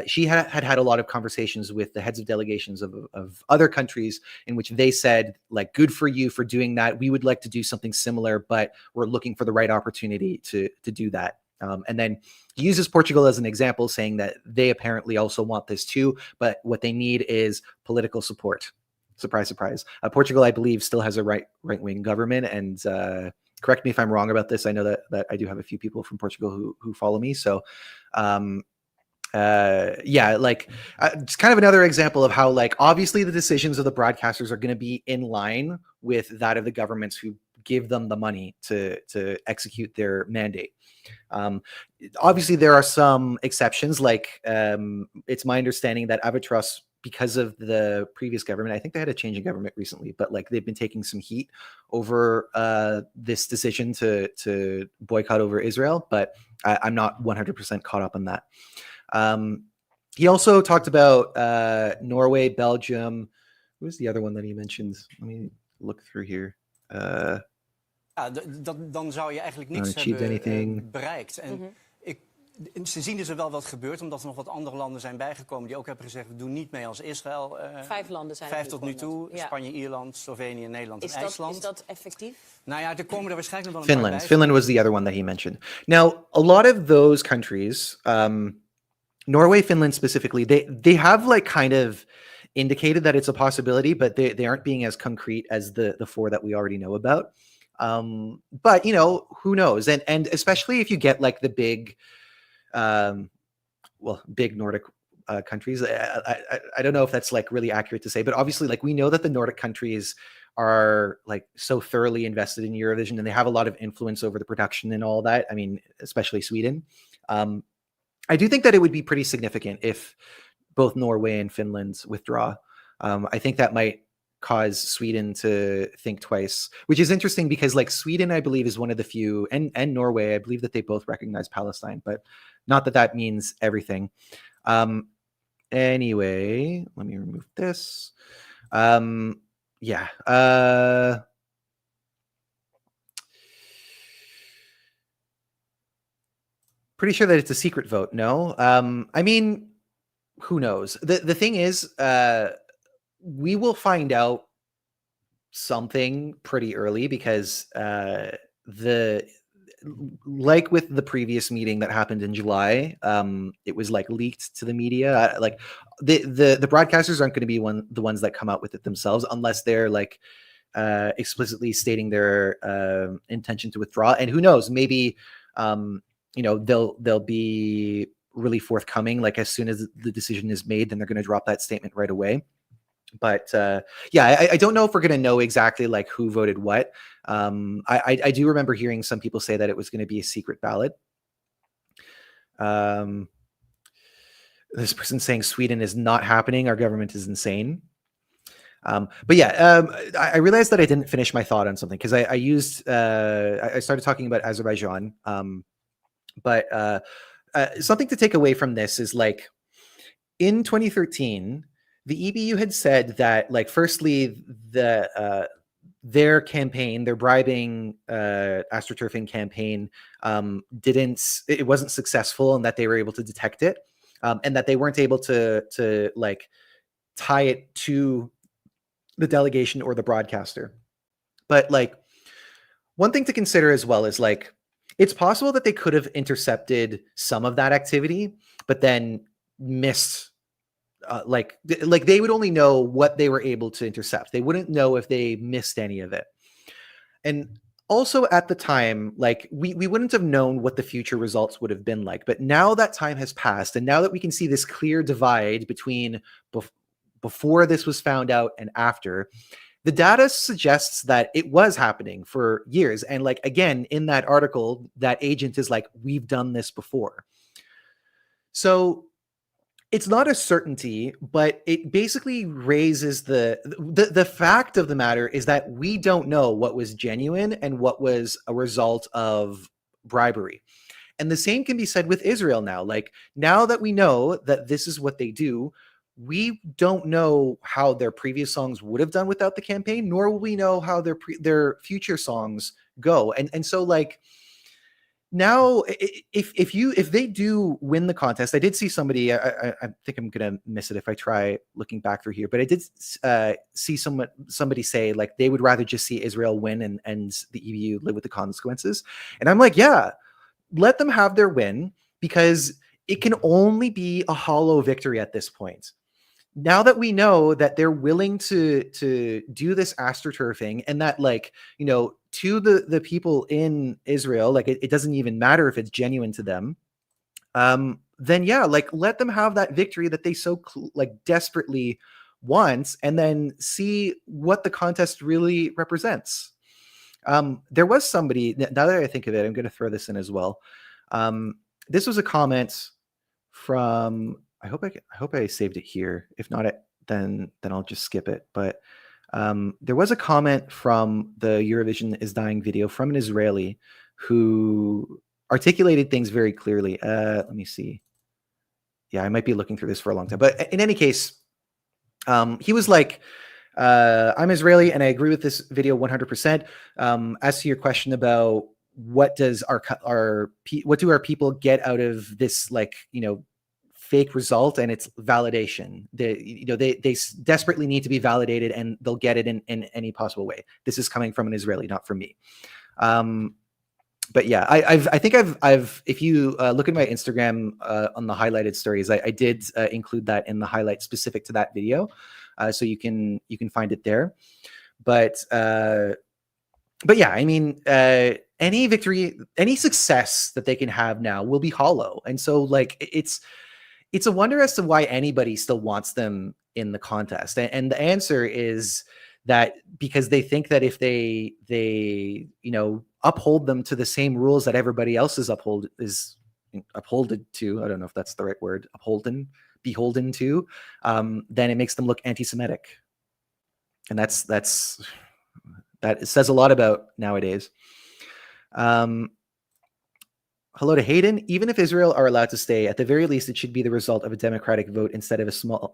she had a lot of conversations with the heads of delegations of other countries in which they said, like, good for you for doing that. We would like to do something similar, but we're looking for the right opportunity to do that. And then he uses Portugal as an example, saying that they apparently also want this too, but what they need is political support. Surprise, surprise. Portugal, I believe, still has a right-wing government, and correct me if I'm wrong about this. I know that I do have a few people from Portugal who follow me. So, it's kind of another example of how, like, obviously the decisions of the broadcasters are going to be in line with that of the governments who give them the money to execute their mandate. Obviously, there are some exceptions. Like, it's my understanding that Avatros, because of the previous government, I think they had a change in government recently, but like they've been taking some heat over this decision to boycott over Israel, but I'm not 100% caught up on that. He also talked about Norway, Belgium. Who was the other one that he mentioned? Let me look through here. Dan zou je eigenlijk niks hebben bereikt. En sindsdien is er wel wat gebeurd, omdat er nog wat andere landen zijn bijgekomen die ook hebben gezegd, we doen niet mee als Israël. 5 landen zijn 5 tot nu toe, Spanje, Ierland, Slovenië, Nederland en IJsland. Is dat effectief? Nou ja, er komen er waarschijnlijk nog wel een paar bij. Finland was the other one that he mentioned. Now, a lot of those countries, Norway, Finland specifically, they have like kind of indicated that it's a possibility, but they aren't being as concrete as the 4 that we already know about. But who knows? And especially if you get like the big big Nordic countries. I don't know if that's like really accurate to say, but obviously, like, we know that the Nordic countries are like so thoroughly invested in Eurovision, and they have a lot of influence over the production and all that. I mean, especially Sweden. I do think that it would be pretty significant if both Norway and Finland withdraw. I think that might cause Sweden to think twice, which is interesting because, like, Sweden, I believe, is one of the few, and Norway, I believe that they both recognize Palestine, but not that means everything. Anyway, let me remove this. Yeah. Pretty sure that it's a secret vote. No. I mean, who knows? The thing is, we will find out something pretty early because like with the previous meeting that happened in July, it was like leaked to the media. Like the broadcasters aren't going to be the ones that come out with it themselves unless they're like explicitly stating their intention to withdraw. And who knows, maybe they'll be really forthcoming. Like as soon as the decision is made, then they're going to drop that statement right away. But yeah, I don't know if we're going to know exactly like who voted what. I do remember hearing some people say that it was going to be a secret ballot. This person saying Sweden is not happening. Our government is insane. But yeah, I realized that I didn't finish my thought on something because I started talking about Azerbaijan. But something to take away from this is like in 2013, the EBU had said that, like, firstly, their campaign, their bribing astroturfing campaign, it wasn't successful, and that they were able to detect it, and that they weren't able to like tie it to the delegation or the broadcaster. But like, one thing to consider as well is like, it's possible that they could have intercepted some of that activity, but then missed. Like they would only know what they were able to intercept. They wouldn't know if they missed any of it. And also at the time, like we wouldn't have known what the future results would have been like. But now that time has passed, and now that we can see this clear divide between before this was found out and after, the data suggests that it was happening for years. And like, again, in that article, that agent is like, we've done this before. So it's not a certainty, but it basically raises the fact of the matter is that we don't know what was genuine and what was a result of bribery. And the same can be said with Israel now. Like, now that we know that this is what they do, we don't know how their previous songs would have done without the campaign, nor will we know how their future songs go. And so like, now, if they do win the contest, I did see somebody. I think I'm gonna miss it if I try looking back through here, but I did see somebody say like they would rather just see Israel win and the EBU live with the consequences. And I'm like, yeah, let them have their win, because it can only be a hollow victory at this point. Now that we know that they're willing to do this astroturfing, and that, like, you know, to the people in Israel, like it doesn't even matter if it's genuine to them, then yeah, like let them have that victory that they so like desperately want, and then see what the contest really represents. There was somebody, now that I think of it, I'm going to throw this in as well. This was a comment from, I hope I saved it here. If not, then I'll just skip it. But there was a comment from the Eurovision is Dying video from an Israeli who articulated things very clearly. Let me see. Yeah, I might be looking through this for a long time. But in any case, he was like, I'm Israeli and I agree with this video 100%. As to your question about what does what do our people get out of this, like, you know, fake result, and it's validation. They desperately need to be validated, and they'll get it in any possible way. This is coming from an Israeli, not from me. But yeah, I think I've if you look at my Instagram on the highlighted stories, I did include that in the highlight specific to that video, so you can find it there. But yeah, I mean, any victory, any success that they can have now will be hollow, and so like it's a wonder as to why anybody still wants them in the contest. And the answer is that because they think that if they you know, uphold them to the same rules that everybody else is upholded to, I don't know if that's the right word, beholden to, then it makes them look anti-Semitic. And that says a lot about nowadays. hello to Hayden. Even if Israel are allowed to stay, at the very least, it should be the result of a democratic vote instead of a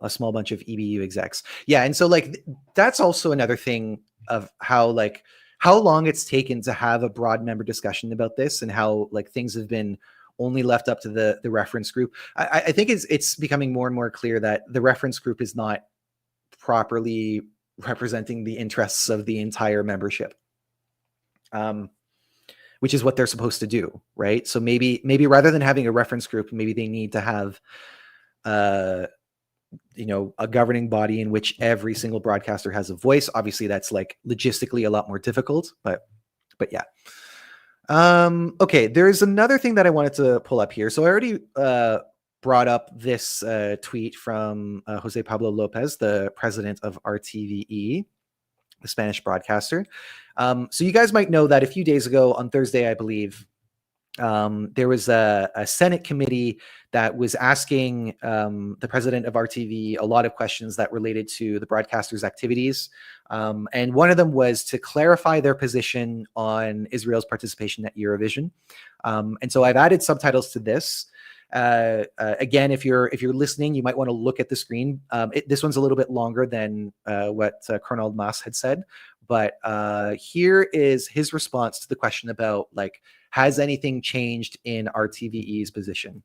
small bunch of EBU execs. Yeah, and so like that's also another thing of how long it's taken to have a broad member discussion about this, and how like things have been only left up to the reference group. I think it's becoming more and more clear that the reference group is not properly representing the interests of the entire membership, which is what they're supposed to do, right? So maybe rather than having a reference group, maybe they need to have a governing body in which every single broadcaster has a voice. Obviously that's like logistically a lot more difficult, but yeah. Okay, there's another thing that I wanted to pull up here. So I already brought up this tweet from Jose Pablo Lopez, the president of RTVE, the Spanish broadcaster. So you guys might know that a few days ago, on Thursday, I believe, there was a Senate committee that was asking the president of RTV a lot of questions that related to the broadcaster's activities. And one of them was to clarify their position on Israel's participation at Eurovision. And so I've added subtitles to this. Again, if you're listening, you might want to look at the screen. This one's a little bit longer than what Cornald Maas had said, but here is his response to the question about like, has anything changed in RTVE's position?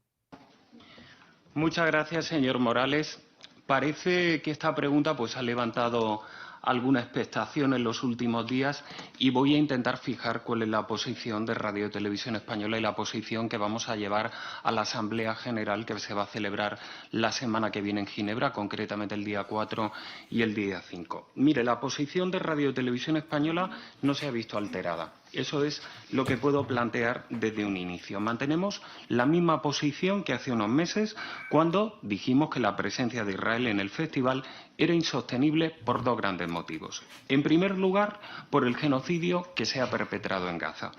Muchas gracias, señor Morales. Parece que esta pregunta pues ha levantado alguna expectación en los últimos días y voy a intentar fijar cuál es la posición de Radio y Televisión Española y la posición que vamos a llevar a la Asamblea General que se va a celebrar la semana que viene en Ginebra, concretamente el día 4 y el día 5. Mire, la posición de Radio y Televisión Española no se ha visto alterada. Eso es lo que puedo plantear desde un inicio. Mantenemos la misma posición que hace unos meses cuando dijimos que la presencia de Israel en el festival era insostenible por dos grandes motivos. En primer lugar, por el genocidio que se ha perpetrado en Gaza.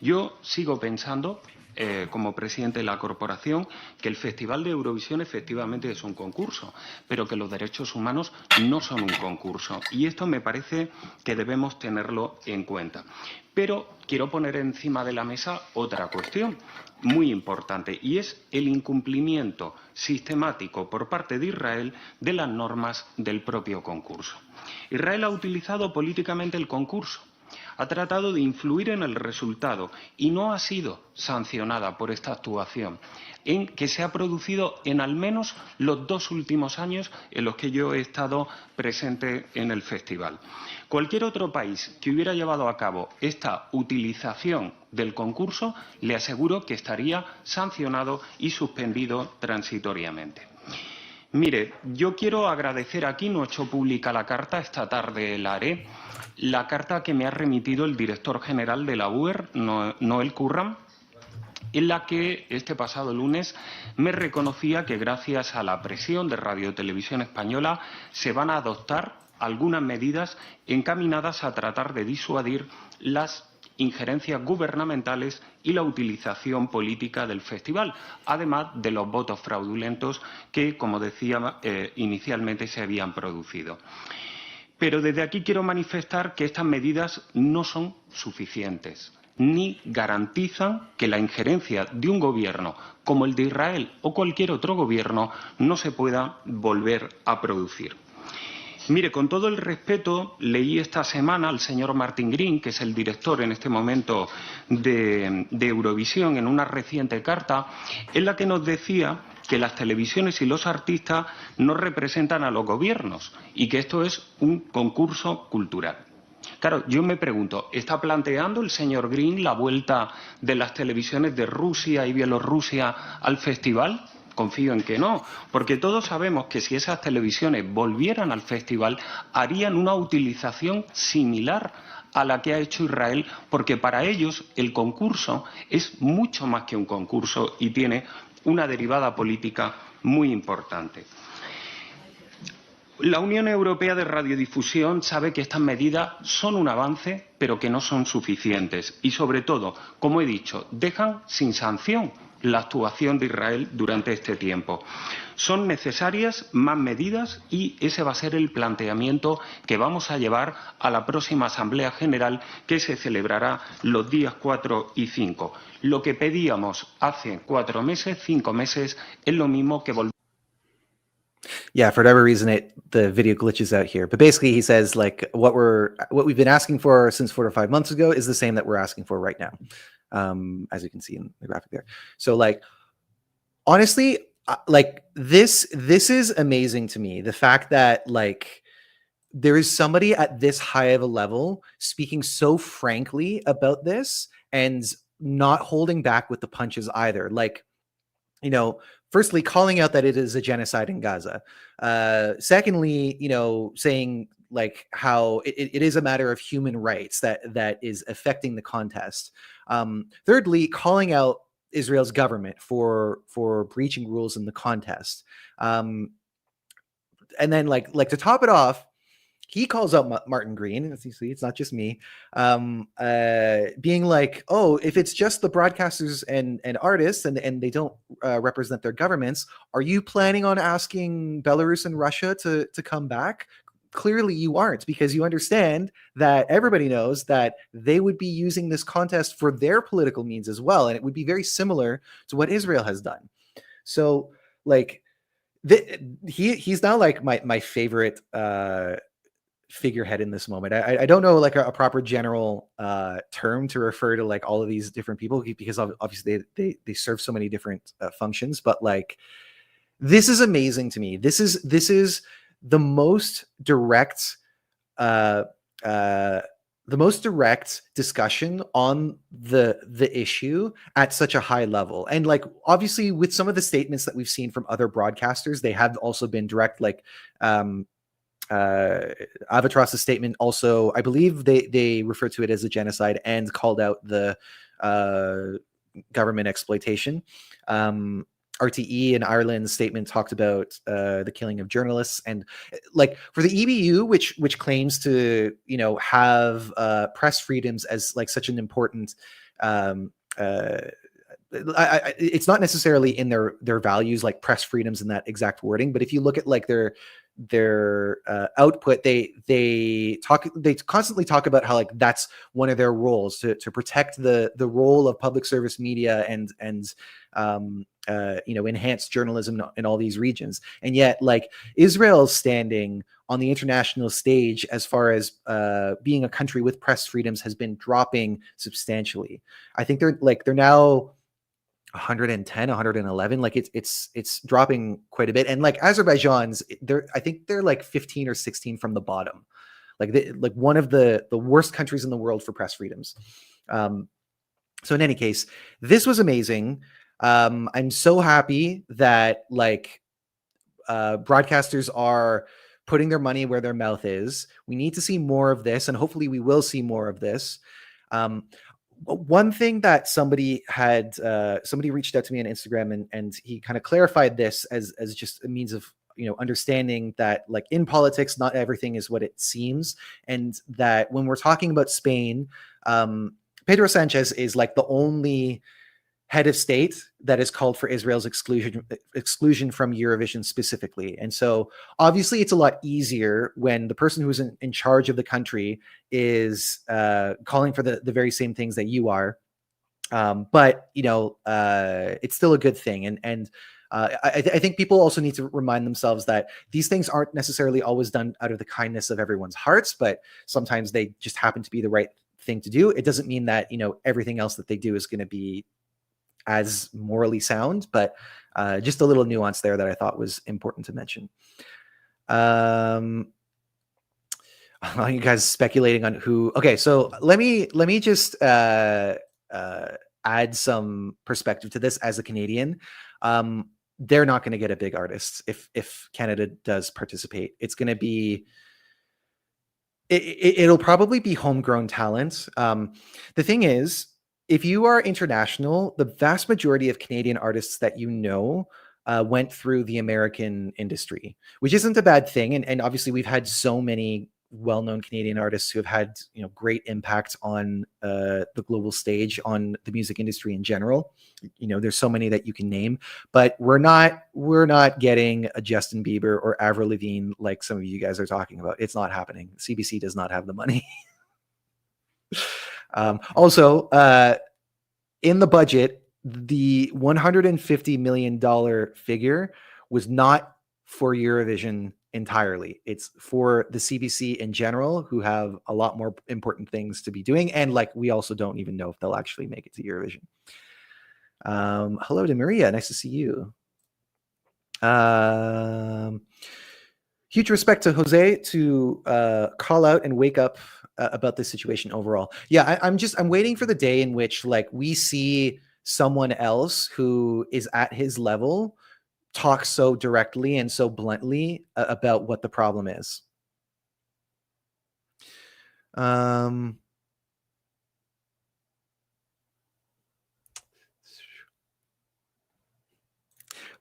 Yo sigo pensando, como presidente de la corporación, que el Festival de Eurovisión efectivamente es un concurso, pero que los derechos humanos no son un concurso. Y esto me parece que debemos tenerlo en cuenta. Pero quiero poner encima de la mesa otra cuestión muy importante, y es el incumplimiento sistemático por parte de Israel de las normas del propio concurso. Israel ha utilizado políticamente el concurso, ha tratado de influir en el resultado y no ha sido sancionada por esta actuación que se ha producido en al menos los 2 últimos años en los que yo he estado presente en el festival. Cualquier otro país que hubiera llevado a cabo esta utilización del concurso, le aseguro que estaría sancionado y suspendido transitoriamente. Mire, yo quiero agradecer aquí, no he hecho pública la carta, esta tarde la haré, la carta que me ha remitido el director general de la UER, Noel Curran, en la que este pasado lunes me reconocía que gracias a la presión de Radio y Televisión Española se van a adoptar algunas medidas encaminadas a tratar de disuadir las injerencias gubernamentales y la utilización política del festival, además de los votos fraudulentos que, como decía, inicialmente se habían producido. Pero desde aquí quiero manifestar que estas medidas no son suficientes, ni garantizan que la injerencia de un gobierno como el de Israel o cualquier otro gobierno no se pueda volver a producir. Mire, con todo el respeto, leí esta semana al señor Martin Green, que es el director en este momento de Eurovisión, en una reciente carta, en la que nos decía que las televisiones y los artistas no representan a los gobiernos y que esto es un concurso cultural. Claro, yo me pregunto, ¿está planteando el señor Green la vuelta de las televisiones de Rusia y Bielorrusia al festival? Confío en que no, porque todos sabemos que si esas televisiones volvieran al festival, harían una utilización similar a la que ha hecho Israel, porque para ellos el concurso es mucho más que un concurso y tiene una derivada política muy importante. La Unión Europea de Radiodifusión sabe que estas medidas son un avance, pero que no son suficientes y, sobre todo, como he dicho, dejan sin sanción la actuación de Israel durante este tiempo. Son necesarias más medidas y ese va a ser el planteamiento que vamos a llevar a la próxima Asamblea General que se celebrará los días 4 y 5. Lo que pedíamos hace 4 meses, 5 meses, es lo mismo que Yeah, for whatever reason, the video glitches out here. But basically, he says like what we've been asking for since 4 to 5 months ago is the same that we're asking for right now, as you can see in the graphic there. So like, honestly, like this is amazing to me. The fact that like there is somebody at this high of a level speaking so frankly about this and not holding back with the punches either. Like, you know, firstly, calling out that it is a genocide in Gaza. Secondly, you know, saying like how it is a matter of human rights that is affecting the contest. Thirdly, calling out Israel's government for breaching rules in the contest. And then like to top it off, he calls out Martin Green, as you see, it's not just me, being like, oh, if it's just the broadcasters and artists and they don't represent their governments, are you planning on asking Belarus and Russia to come back? Clearly you aren't, because you understand that everybody knows that they would be using this contest for their political means as well. And it would be very similar to what Israel has done. So like he's now like my favorite figurehead in this moment. I don't know like a proper general term to refer to like all of these different people, because obviously they serve so many different functions, but like this is amazing to me. This is the most direct discussion on the issue at such a high level. And like obviously with some of the statements that we've seen from other broadcasters, they have also been direct. Like Avatros's statement also, I believe they refer to it as a genocide and called out the government exploitation. RTE in Ireland's statement talked about the killing of journalists, and like for the EBU, which claims to, you know, have press freedoms as like such an important it's not necessarily in their values, like press freedoms in that exact wording, but if you look at like their output, they constantly talk about how like that's one of their roles, to protect the role of public service media and you know, enhance journalism in all these regions. And yet like Israel's standing on the international stage as far as being a country with press freedoms has been dropping substantially. I think they're now 110, 111, like it's dropping quite a bit. And like Azerbaijan's, I think they're like 15 or 16 from the bottom, like one of the worst countries in the world for press freedoms. So in any case, this was amazing. I'm so happy that like broadcasters are putting their money where their mouth is. We need to see more of this, and hopefully we will see more of this. One thing that somebody reached out to me on Instagram and he kind of clarified this as just a means of, you know, understanding that like in politics, not everything is what it seems. And that when we're talking about Spain, Pedro Sanchez is like the only head of state that is called for Israel's exclusion from Eurovision specifically. And so obviously it's a lot easier when the person who's in charge of the country is calling for the very same things that you are. But, you know, it's still a good thing. And I think people also need to remind themselves that these things aren't necessarily always done out of the kindness of everyone's hearts, but sometimes they just happen to be the right thing to do. It doesn't mean that, you know, everything else that they do is going to be as morally sound, but just a little nuance there that I thought was important to mention. You guys speculating on who? Okay, so let me just add some perspective to this as a Canadian. They're not going to get a big artist if Canada does participate. It's going to be it'll probably be homegrown talent. The thing is, if you are international, the vast majority of Canadian artists that you know went through the American industry, which isn't a bad thing. And obviously we've had so many well-known Canadian artists who have had, great impact on the global stage, on the music industry in general. There's so many that you can name, but we're not getting a Justin Bieber or Avril Lavigne like some of you guys are talking about. It's not happening. CBC does not have the money. Also, in the budget, the $150 million figure was not for Eurovision entirely. It's for the CBC in general, who have a lot more important things to be doing. And we also don't even know if they'll actually make it to Eurovision. Hello to Maria. Nice to see you. Huge respect to Jose to call out and wake up about this situation overall. Yeah, I'm waiting for the day in which we see someone else who is at his level talk so directly and so bluntly about what the problem is.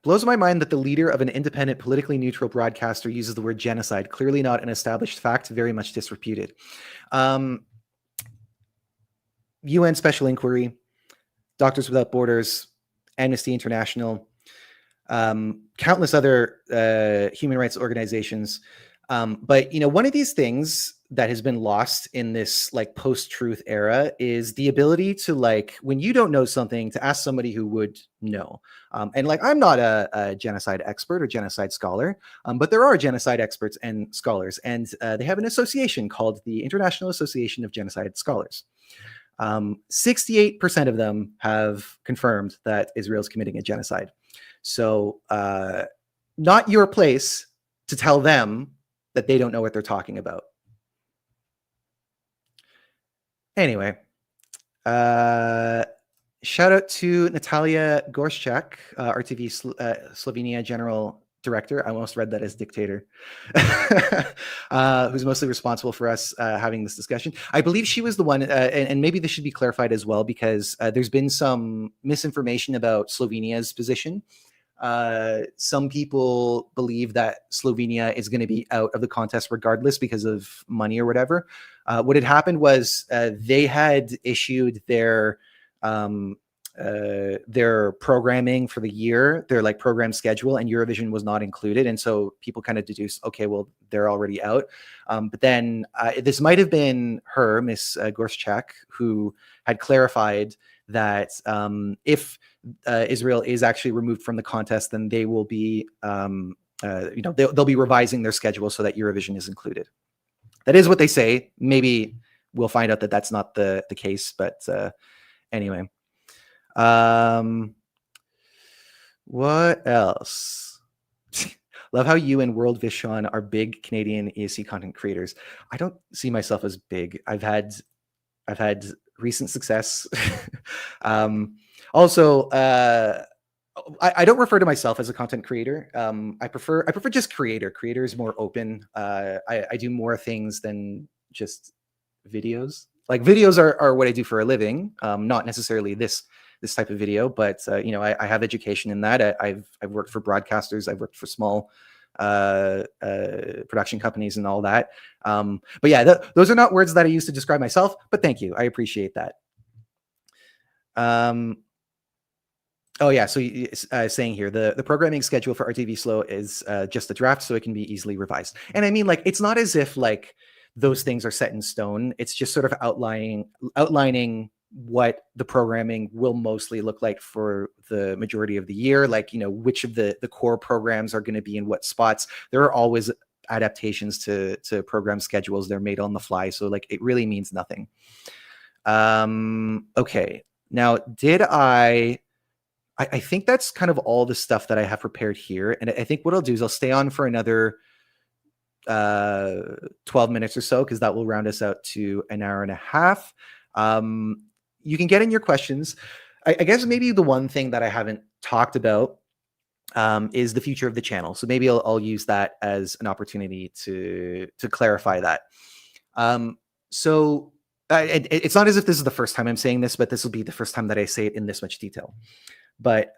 Blows my mind that the leader of an independent, politically neutral broadcaster uses the word genocide. Clearly not an established fact, very much disreputed. UN Special Inquiry, Doctors Without Borders, Amnesty International, countless other human rights organizations. But one of these things that has been lost in this post-truth era is the ability to when you don't know something, to ask somebody who would know. And I'm not a genocide expert or genocide scholar, but there are genocide experts and scholars, and they have an association called the International Association of Genocide Scholars. 68% of them have confirmed that Israel is committing a genocide. So not your place to tell them that they don't know what they're talking about. Anyway, shout out to Natalia Gorszczak, RTV Slovenia General Director. I almost read that as dictator, who's mostly responsible for us having this discussion. I believe she was the one, and maybe this should be clarified as well, because there's been some misinformation about Slovenia's position. Some people believe that Slovenia is going to be out of the contest regardless because of money or whatever. What had happened was they had issued their programming for the year, their program schedule, and Eurovision was not included. And so people kind of deduced, okay, well, they're already out. But then this might have been her, Miss Gorszczak, who had clarified that if Israel is actually removed from the contest, then they will be, they'll be revising their schedule so that Eurovision is included. That is what they say. Maybe we'll find out that that's not the case. But anyway, what else? Love how you and World Vision are big Canadian ESC content creators. I don't see myself as big. I've had recent success. Also, I don't refer to myself as a content creator. I prefer just creator. Creator is more open. I do more things than just videos. Videos are what I do for a living. Not necessarily this type of video, but I have education in that. I've worked for broadcasters. I've worked for small production companies and all that. But yeah, those are not words that I use to describe myself, but thank you. I appreciate that. Oh yeah, so saying here, the programming schedule for RTV Slow is just a draft, so it can be easily revised. And I mean, it's not as if those things are set in stone. It's just sort of outlining what the programming will mostly look like for the majority of the year. Which of the core programs are going to be in what spots. There are always adaptations to program schedules. They're made on the fly, so it really means nothing. Okay, now I think that's kind of all the stuff that I have prepared here. And I think what I'll do is I'll stay on for another 12 minutes or so, because that will round us out to an hour and a half. You can get in your questions. I guess maybe the one thing that I haven't talked about is the future of the channel. So maybe I'll use that as an opportunity to clarify that. So it's not as if this is the first time I'm saying this, but this will be the first time that I say it in this much detail. But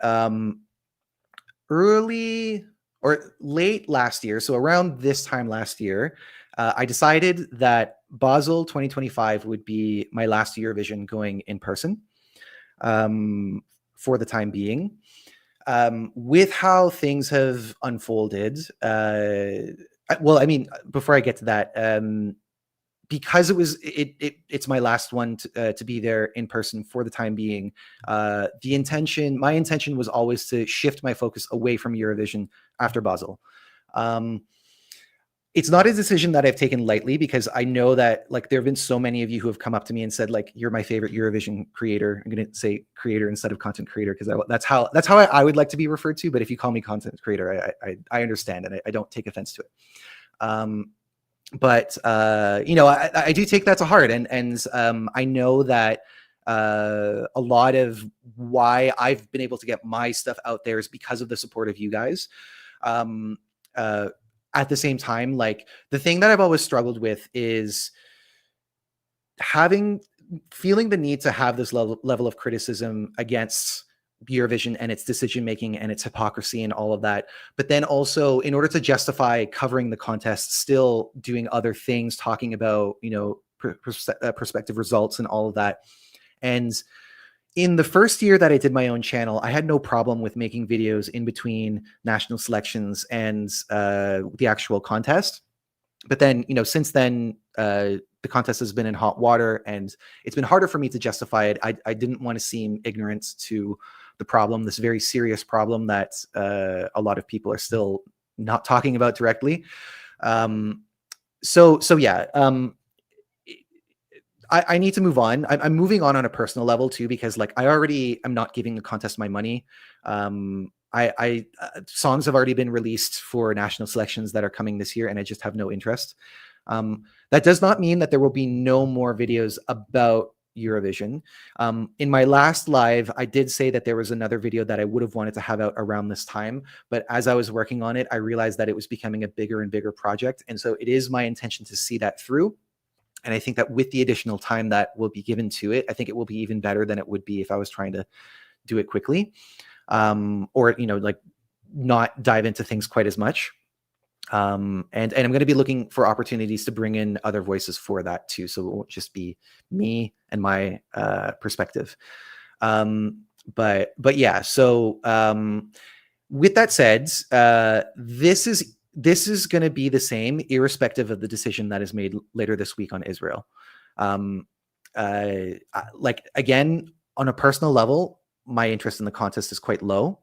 early or late last year, so around this time last year, I decided that Basel 2025 would be my last Eurovision going in person for the time being. With how things have unfolded, well, I mean, before I get to that, because it's my last one to be there in person for the time being, my intention was always to shift my focus away from Eurovision after Basel. It's not a decision that I've taken lightly, because I know that like there have been so many of you who have come up to me and said like, you're my favorite Eurovision creator. I'm going to say creator instead of content creator, because that's how I would like to be referred to. But if you call me content creator, I understand, and I don't take offense to it. But you know, I do take that to heart, and I know that a lot of why I've been able to get my stuff out there is because of the support of you guys. At the same time, like the thing that I've always struggled with is feeling the need to have this level of criticism against Eurovision and its decision making and its hypocrisy and all of that. But then also, in order to justify covering the contest, still doing other things, talking about, you know, prospective results and all of that. And in the first year that I did my own channel, I had no problem with making videos in between national selections and the actual contest. But then, you know, since then, the contest has been in hot water, and it's been harder for me to justify it. I didn't want to seem ignorant to the problem, this very serious problem that a lot of people are still not talking about directly. So yeah. I need to move on. I'm moving on a personal level too, because like I already am not giving the contest my money. Songs have already been released for national selections that are coming this year, and I just have no interest. That does not mean that there will be no more videos about Eurovision. In my last live, I did say that there was another video that I would have wanted to have out around this time, but as I was working on it, I realized that it was becoming a bigger and bigger project. And so it is my intention to see that through. And I think that with the additional time that will be given to it, I think it will be even better than it would be if I was trying to do it quickly, or, you know, like not dive into things quite as much. And I'm going to be looking for opportunities to bring in other voices for that too. So it won't just be me and my perspective. But yeah, so with that said, this is going to be the same, irrespective of the decision that is made later this week on Israel. Like, again, on a personal level, my interest in the contest is quite low.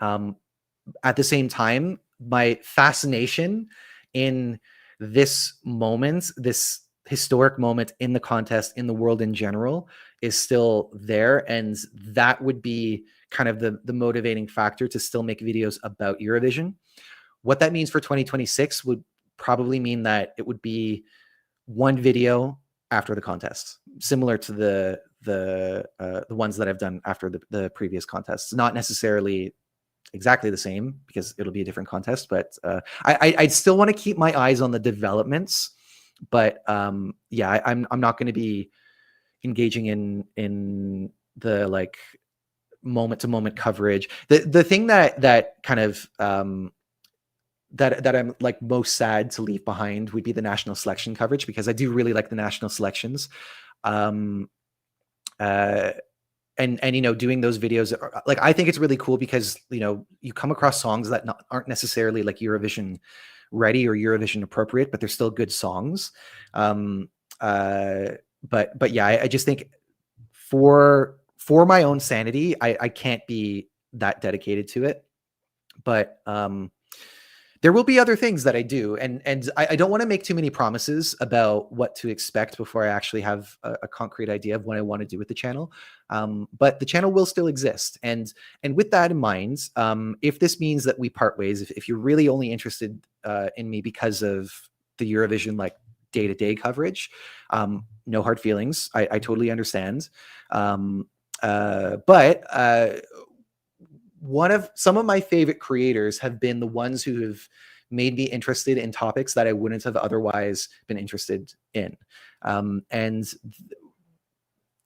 At the same time, my fascination in this moment, this historic moment in the contest, in the world in general, is still there. And that would be kind of the motivating factor to still make videos about Eurovision. What that means for 2026 would probably mean that it would be one video after the contest, similar to the ones that I've done after the previous contests. Not necessarily exactly the same, because it'll be a different contest, but I'd still want to keep my eyes on the developments. But yeah, I'm not going to be engaging in the like moment to moment coverage. The thing that kind of that I'm like most sad to leave behind would be the national selection coverage, because I do really like the national selections. And you know, doing those videos, like, I think it's really cool because, you know, you come across songs that aren't necessarily like Eurovision ready or Eurovision appropriate, but they're still good songs. But yeah, I just think for my own sanity, I can't be that dedicated to it. But there will be other things that I do, and I don't want to make too many promises about what to expect before I actually have a concrete idea of what I want to do with the channel. But the channel will still exist, and with that in mind, if this means that we part ways, if you're really only interested in me because of the Eurovision like day-to-day coverage, no hard feelings. I totally understand. But some of my favorite creators have been the ones who have made me interested in topics that I wouldn't have otherwise been interested in. And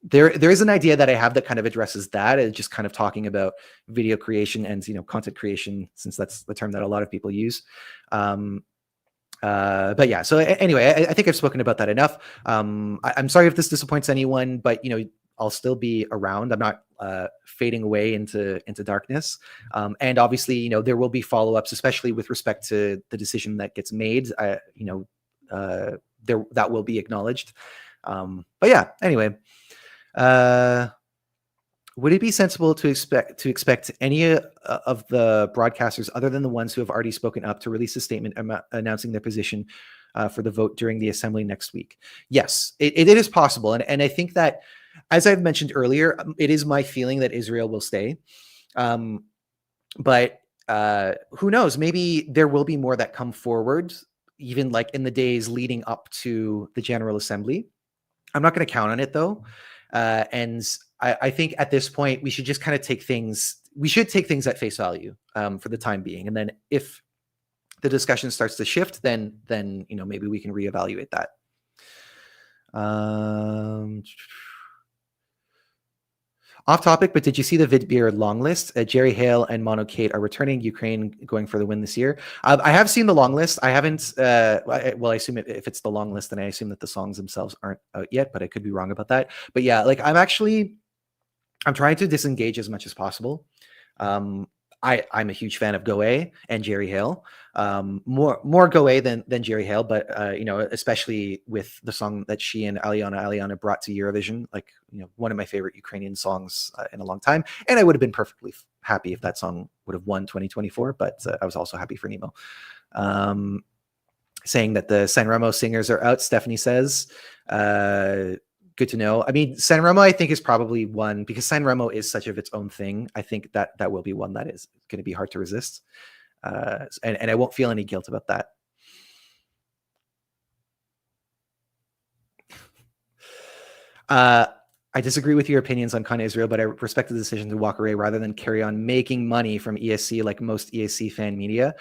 there is an idea that I have that kind of addresses that, and just kind of talking about video creation and, you know, content creation, since that's the term that a lot of people use. But yeah, so anyway, I think I've spoken about that enough. I'm sorry if this disappoints anyone, but I'll still be around. I'm not fading away into darkness. And obviously, there will be follow-ups, especially with respect to the decision that gets made. That will be acknowledged. But yeah, anyway, would it be sensible to expect any of the broadcasters, other than the ones who have already spoken up, to release a statement announcing their position for the vote during the assembly next week? Yes, it is possible. And I think that, as I've mentioned earlier, it is my feeling that Israel will stay. But who knows? Maybe there will be more that come forward, even like in the days leading up to the General Assembly. I'm not going to count on it, though. And I think at this point, we should just kind of take things at face value for the time being. And then if the discussion starts to shift, then maybe we can reevaluate that. Off topic, but did you see the Vidbeer long list? Jerry Hale and Mono Kate are returning. Ukraine going for the win this year. I have seen the long list. I haven't. I assume if it's the long list, then I assume that the songs themselves aren't out yet. But I could be wrong about that. But yeah, like I'm trying to disengage as much as possible. I'm a huge fan of gov't and Jerry Hale. More gov't than Jerry Hale, but especially with the song that she and Aliana brought to Eurovision, like one of my favorite Ukrainian songs in a long time. And I would have been perfectly happy if that song would have won 2024, but I was also happy for Nemo. Saying that the San Remo singers are out, Stephanie says. Good to know. I mean, San Remo, I think, is probably one, because San Remo is such of its own thing. I think that will be one that is going to be hard to resist. And I won't feel any guilt about that. I disagree with your opinions on cont'd Israel, but I respect the decision to walk away rather than carry on making money from ESC like most ESC fan media.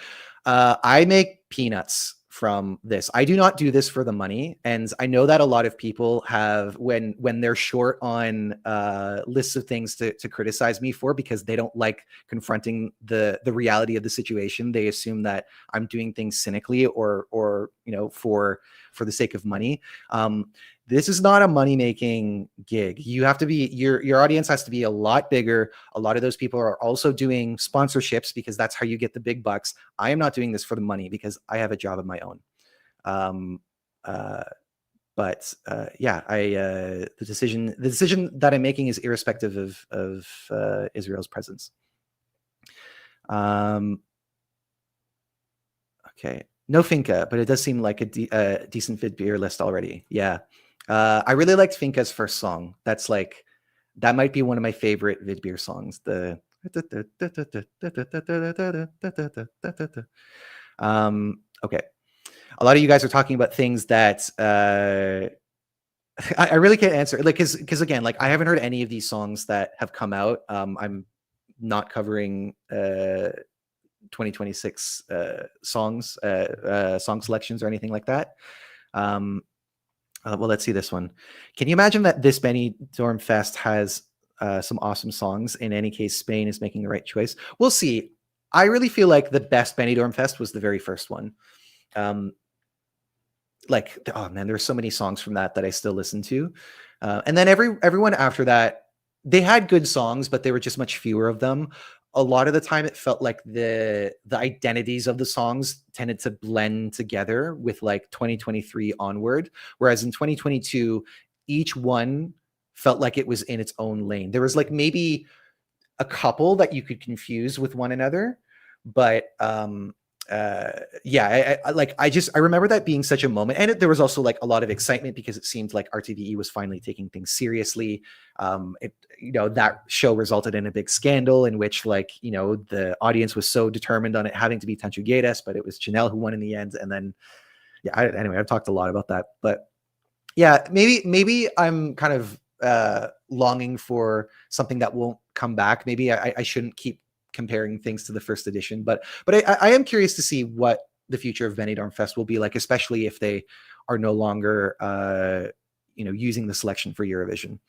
I make peanuts from this. I do not do this for the money. And I know that a lot of people have, when they're short on lists of things to criticize me for, because they don't like confronting the reality of the situation, they assume that I'm doing things cynically or for the sake of money. This is not a money-making gig. You have to be, your audience has to be a lot bigger. A lot of those people are also doing sponsorships because that's how you get the big bucks. I am not doing this for the money because I have a job of my own. The decision that I'm making is irrespective of Israel's presence. Okay. No Finca, but it does seem like a decent Vidbeer list already. Yeah. I really liked Finca's first song. That might be one of my favorite Vidbeer songs. Okay. A lot of you guys are talking about things that I really can't answer. Because again, I haven't heard any of these songs that have come out. I'm not covering 2026 song selections or anything like that. Well, let's see this one. Can you imagine that this Benidorm Fest has some awesome songs? In any case, Spain is making the right choice. We'll see. I really feel like the best Benidorm Fest was the very first one. Oh man, there's so many songs from that I still listen to. And then everyone after that, they had good songs, but there were just much fewer of them. A lot of the time it felt like the identities of the songs tended to blend together with 2023 onward. Whereas in 2022, each one felt like it was in its own lane. There was maybe a couple that you could confuse with one another, but I remember that being such a moment. And there was also a lot of excitement because it seemed like RTVE was finally taking things seriously. That show resulted in a big scandal in which the audience was so determined on it having to be Tanchugueras, but it was Janelle who won in the end. And then anyway, I've talked a lot about that, but yeah, maybe I'm kind of longing for something that won't come back. Maybe I shouldn't keep comparing things to the first edition, but I am curious to see what the future of Benidorm Fest will be like, especially if they are no longer using the selection for Eurovision.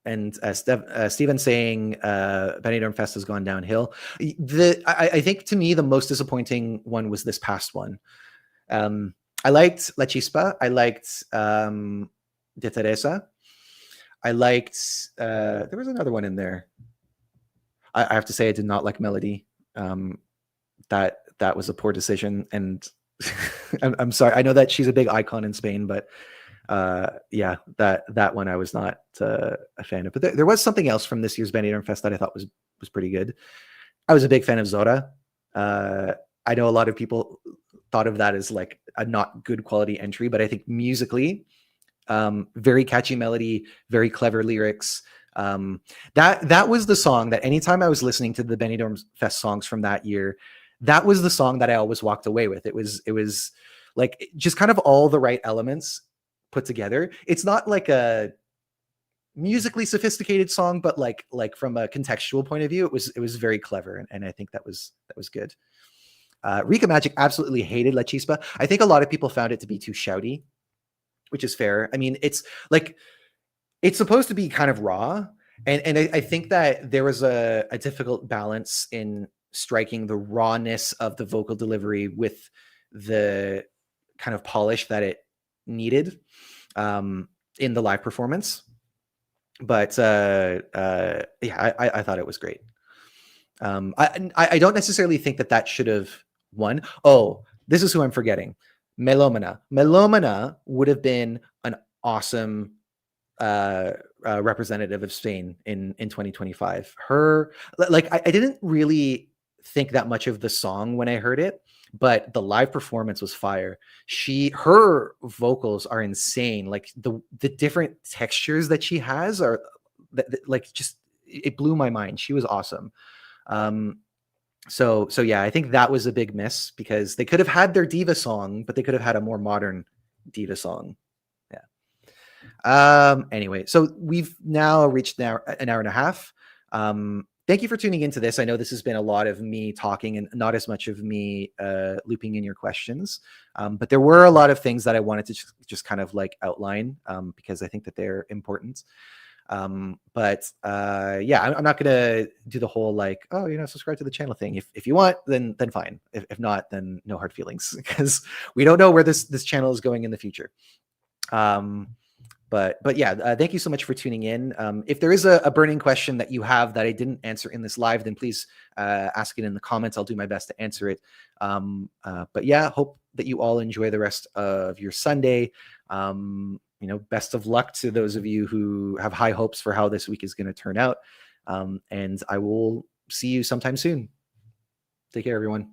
Stephen saying Benidorm Fest has gone downhill. I think to me the most disappointing one was this past one. I liked La Chispa. I liked De Teresa. I liked there was another one in there. I have to say I did not like Melody. That was a poor decision, and I'm sorry. I know that she's a big icon in Spain, but yeah, that one I was not a fan of. But there was something else from this year's Benidorm Fest that I thought was pretty good. I was a big fan of Zora. I know a lot of people thought of that as like a not good quality entry, but I think musically, very catchy melody, very clever lyrics. That was the song that anytime I was listening to the Benidorm Fest songs from that year, that was the song that I always walked away with. It was like just kind of all the right elements put together. It's not like a musically sophisticated song, but like from a contextual point of view, it was very clever, and I think that was good. Rika Magic absolutely hated La Chispa. I think a lot of people found it to be too shouty, which is fair. I mean, it's like it's supposed to be kind of raw, and I think that there was a difficult balance in striking the rawness of the vocal delivery with the kind of polish that it needed in the live performance. But yeah, I thought it was great. I don't necessarily think that should have won. Oh, this is who I'm forgetting. Melomana. Melomana would have been an awesome representative of Spain in 2025. Her, like, I didn't really think that much of the song when I heard it, but the live performance was fire. Her vocals are insane. Like the different textures that she has are like just, it blew my mind. She was awesome. So yeah, I think that was a big miss because they could have had their diva song, but they could have had a more modern diva song. Yeah. Anyway, so we've now reached an hour and a half. Thank you for tuning into this. I know this has been a lot of me talking and not as much of me looping in your questions. But there were a lot of things that I wanted to just kind of like outline because I think that they're important. But yeah, I'm not going to do the whole like, oh, subscribe to the channel thing. If you want, then fine. If not, then no hard feelings because we don't know where this channel is going in the future. But yeah, thank you so much for tuning in. If there is a burning question that you have that I didn't answer in this live, then please ask it in the comments. I'll do my best to answer it. But yeah, hope that you all enjoy the rest of your Sunday. Best of luck to those of you who have high hopes for how this week is going to turn out. And I will see you sometime soon. Take care, everyone.